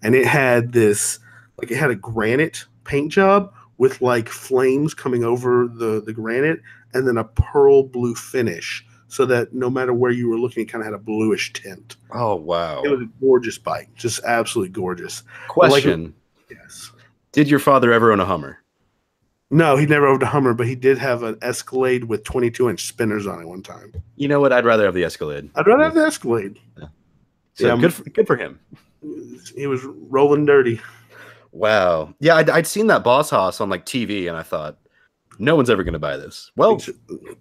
And it had this, like it had a granite paint job with like flames coming over the granite and then a pearl blue finish so that no matter where you were looking, it kind of had a bluish tint. Oh, wow. It was a gorgeous bike. Just absolutely gorgeous. Question. Yes. Did your father ever own a Hummer? No, he never owned a Hummer, but he did have an Escalade with 22-inch spinners on it one time. You know what? I'd rather have the Escalade. I'd rather have the Escalade. Yeah. So good for him. He was rolling dirty. Wow. Yeah, I'd seen that Boss Hoss on like TV, and I thought, no one's ever going to buy this. Well,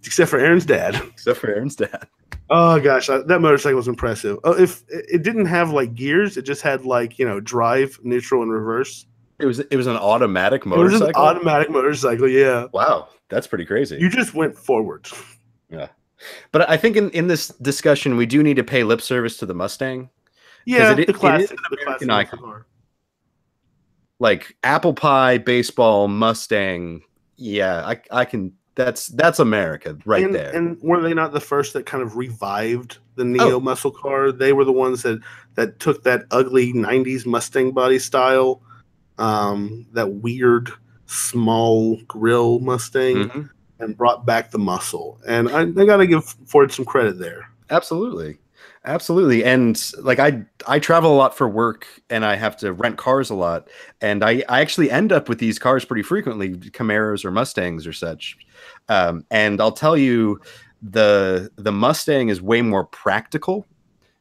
except for Aaron's dad. Except for Aaron's dad. Oh gosh, that motorcycle was impressive. If it didn't have like gears, it just had like, you know, drive, neutral, and reverse. It was an automatic motorcycle. It was an automatic motorcycle. Yeah. Wow, that's pretty crazy. You just went forward. Yeah, but I think in this discussion we do need to pay lip service to the Mustang. Yeah, the classic American icon. Like apple pie, baseball, Mustang. Yeah, I can. That's America right there. And were they not the first that kind of revived the Neo muscle car? They were the ones that took that ugly '90s Mustang body style, that weird small grill Mustang, and brought back the muscle. And I got to give Ford some credit there. Absolutely. And like I travel a lot for work and I have to rent cars a lot. And I actually end up with these cars pretty frequently, Camaros or Mustangs or such. And I'll tell you, the Mustang is way more practical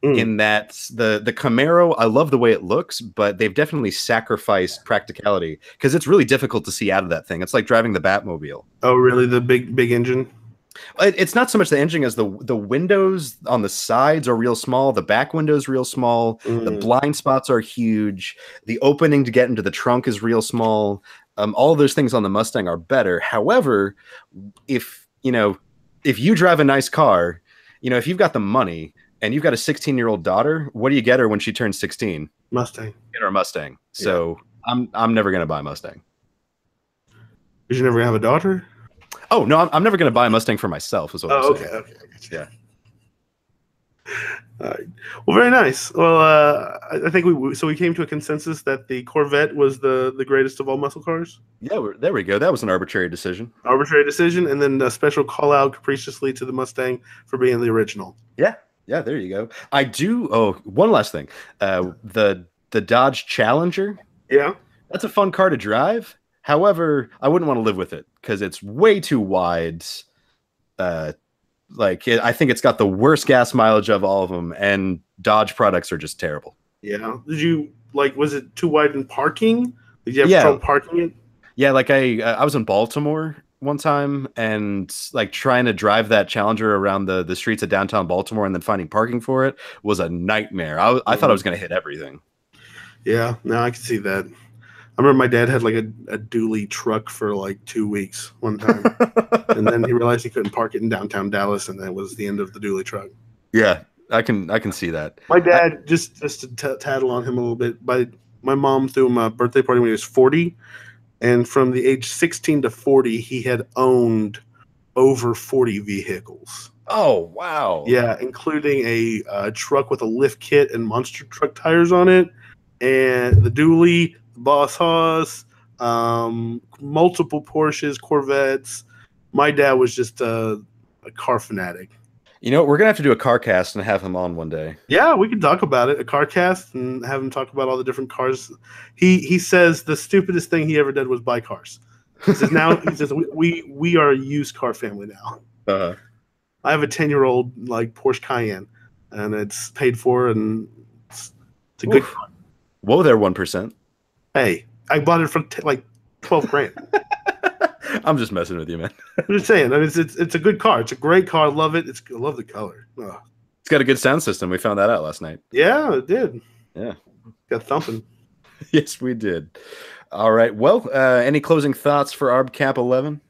in that the Camaro, I love the way it looks, but they've definitely sacrificed practicality because it's really difficult to see out of that thing. It's like driving the Batmobile. Oh, really? The big engine? It's not so much the engine as the windows on the sides are real small. The back windows real small. The blind spots are huge. The opening to get into the trunk is real small. All of those things on the Mustang are better. However, if you drive a nice car, if you've got the money and you've got a 16-year-old daughter. What do you get her when she turns 16? Mustang. Get her a Mustang. So I'm never gonna buy a Mustang. Because you're never gonna have a daughter? Oh no, I'm never gonna buy a Mustang for myself. Is what I'm saying. Okay, I got you. Yeah. All right. Well, very nice. Well, I think we came to a consensus that the Corvette was the greatest of all muscle cars. Yeah, there we go. That was an arbitrary decision. Arbitrary decision, and then a special call out capriciously to the Mustang for being the original. Yeah, there you go. I do. Oh, one last thing. The Dodge Challenger. Yeah, that's a fun car to drive. However, I wouldn't want to live with it because it's way too wide. I think it's got the worst gas mileage of all of them, and Dodge products are just terrible. Yeah. Did you was it too wide in parking? Did you have trouble parking it? Yeah, I was in Baltimore one time and trying to drive that Challenger around the streets of downtown Baltimore and then finding parking for it was a nightmare. I thought I was going to hit everything. Yeah, no, I can see that. I remember my dad had a dually truck for 2 weeks one time, and then he realized he couldn't park it in downtown Dallas, and that was the end of the dually truck. Yeah, I can see that. My dad, just to tattle on him a little bit, my mom threw him a birthday party when he was 40, and from the age 16 to 40, he had owned over 40 vehicles. Oh, wow. Yeah, including a truck with a lift kit and monster truck tires on it, and the dually, the Boss Hoss, multiple Porsches, Corvettes. My dad was just a car fanatic. You know, we're going to have to do a car cast and have him on one day. Yeah, we can talk about it, a car cast, and have him talk about all the different cars. He says the stupidest thing he ever did was buy cars. He says we are a used car family now. Uh-huh. I have a 10-year-old Porsche Cayenne, and it's paid for, and it's a good car. Whoa there, 1%. Hey, I bought it for $12,000. I'm just messing with you, man. I'm just saying. I mean, it's a good car. It's a great car. I love it. I love the color. Oh. It's got a good sound system. We found that out last night. Yeah, it did. Yeah. Got thumping. Yes, we did. All right. Well, any closing thoughts for ArbCap 11?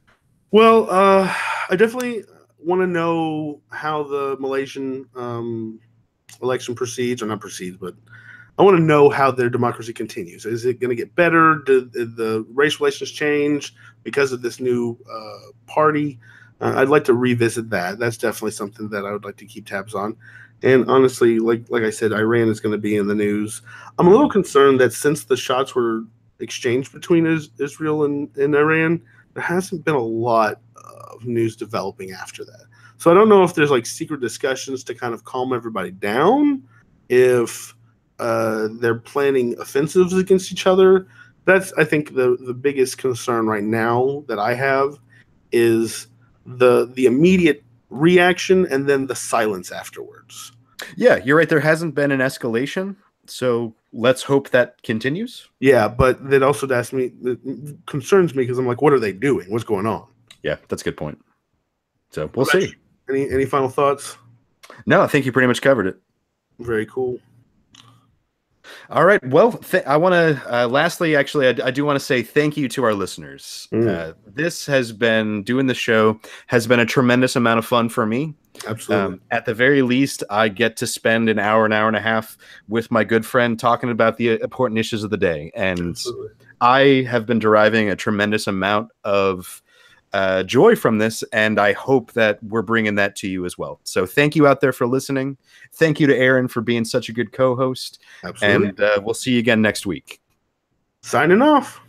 Well, I definitely want to know how the Malaysian election proceeds, or not proceeds, but I want to know how their democracy continues. Is it going to get better? Did the race relations change because of this new party? I'd like to revisit that. That's definitely something that I would like to keep tabs on. And honestly, like I said, Iran is going to be in the news. I'm a little concerned that since the shots were exchanged between Israel and Iran, there hasn't been a lot of news developing after that. So I don't know if there's secret discussions to kind of calm everybody down, if they're planning offensives against each other. That's, I think, the biggest concern right now that I have is the immediate reaction and then the silence afterwards. Yeah, you're right. There hasn't been an escalation, so let's hope that continues. Yeah, but that also concerns me because I'm like, what are they doing? What's going on? Yeah, that's a good point. So we'll see. Any final thoughts? No, I think you pretty much covered it. Very cool. All right. Well, I want to lastly, actually, I do want to say thank you to our listeners. This has been doing the show has been a tremendous amount of fun for me. Absolutely. At the very least, I get to spend an hour and a half with my good friend talking about the important issues of the day. And absolutely. I have been deriving a tremendous amount of joy from this, and I hope that we're bringing that to you as well. So thank you out there for listening. Thank you to Aaron for being such a good co-host. Absolutely. And we'll see you again next week. Signing off.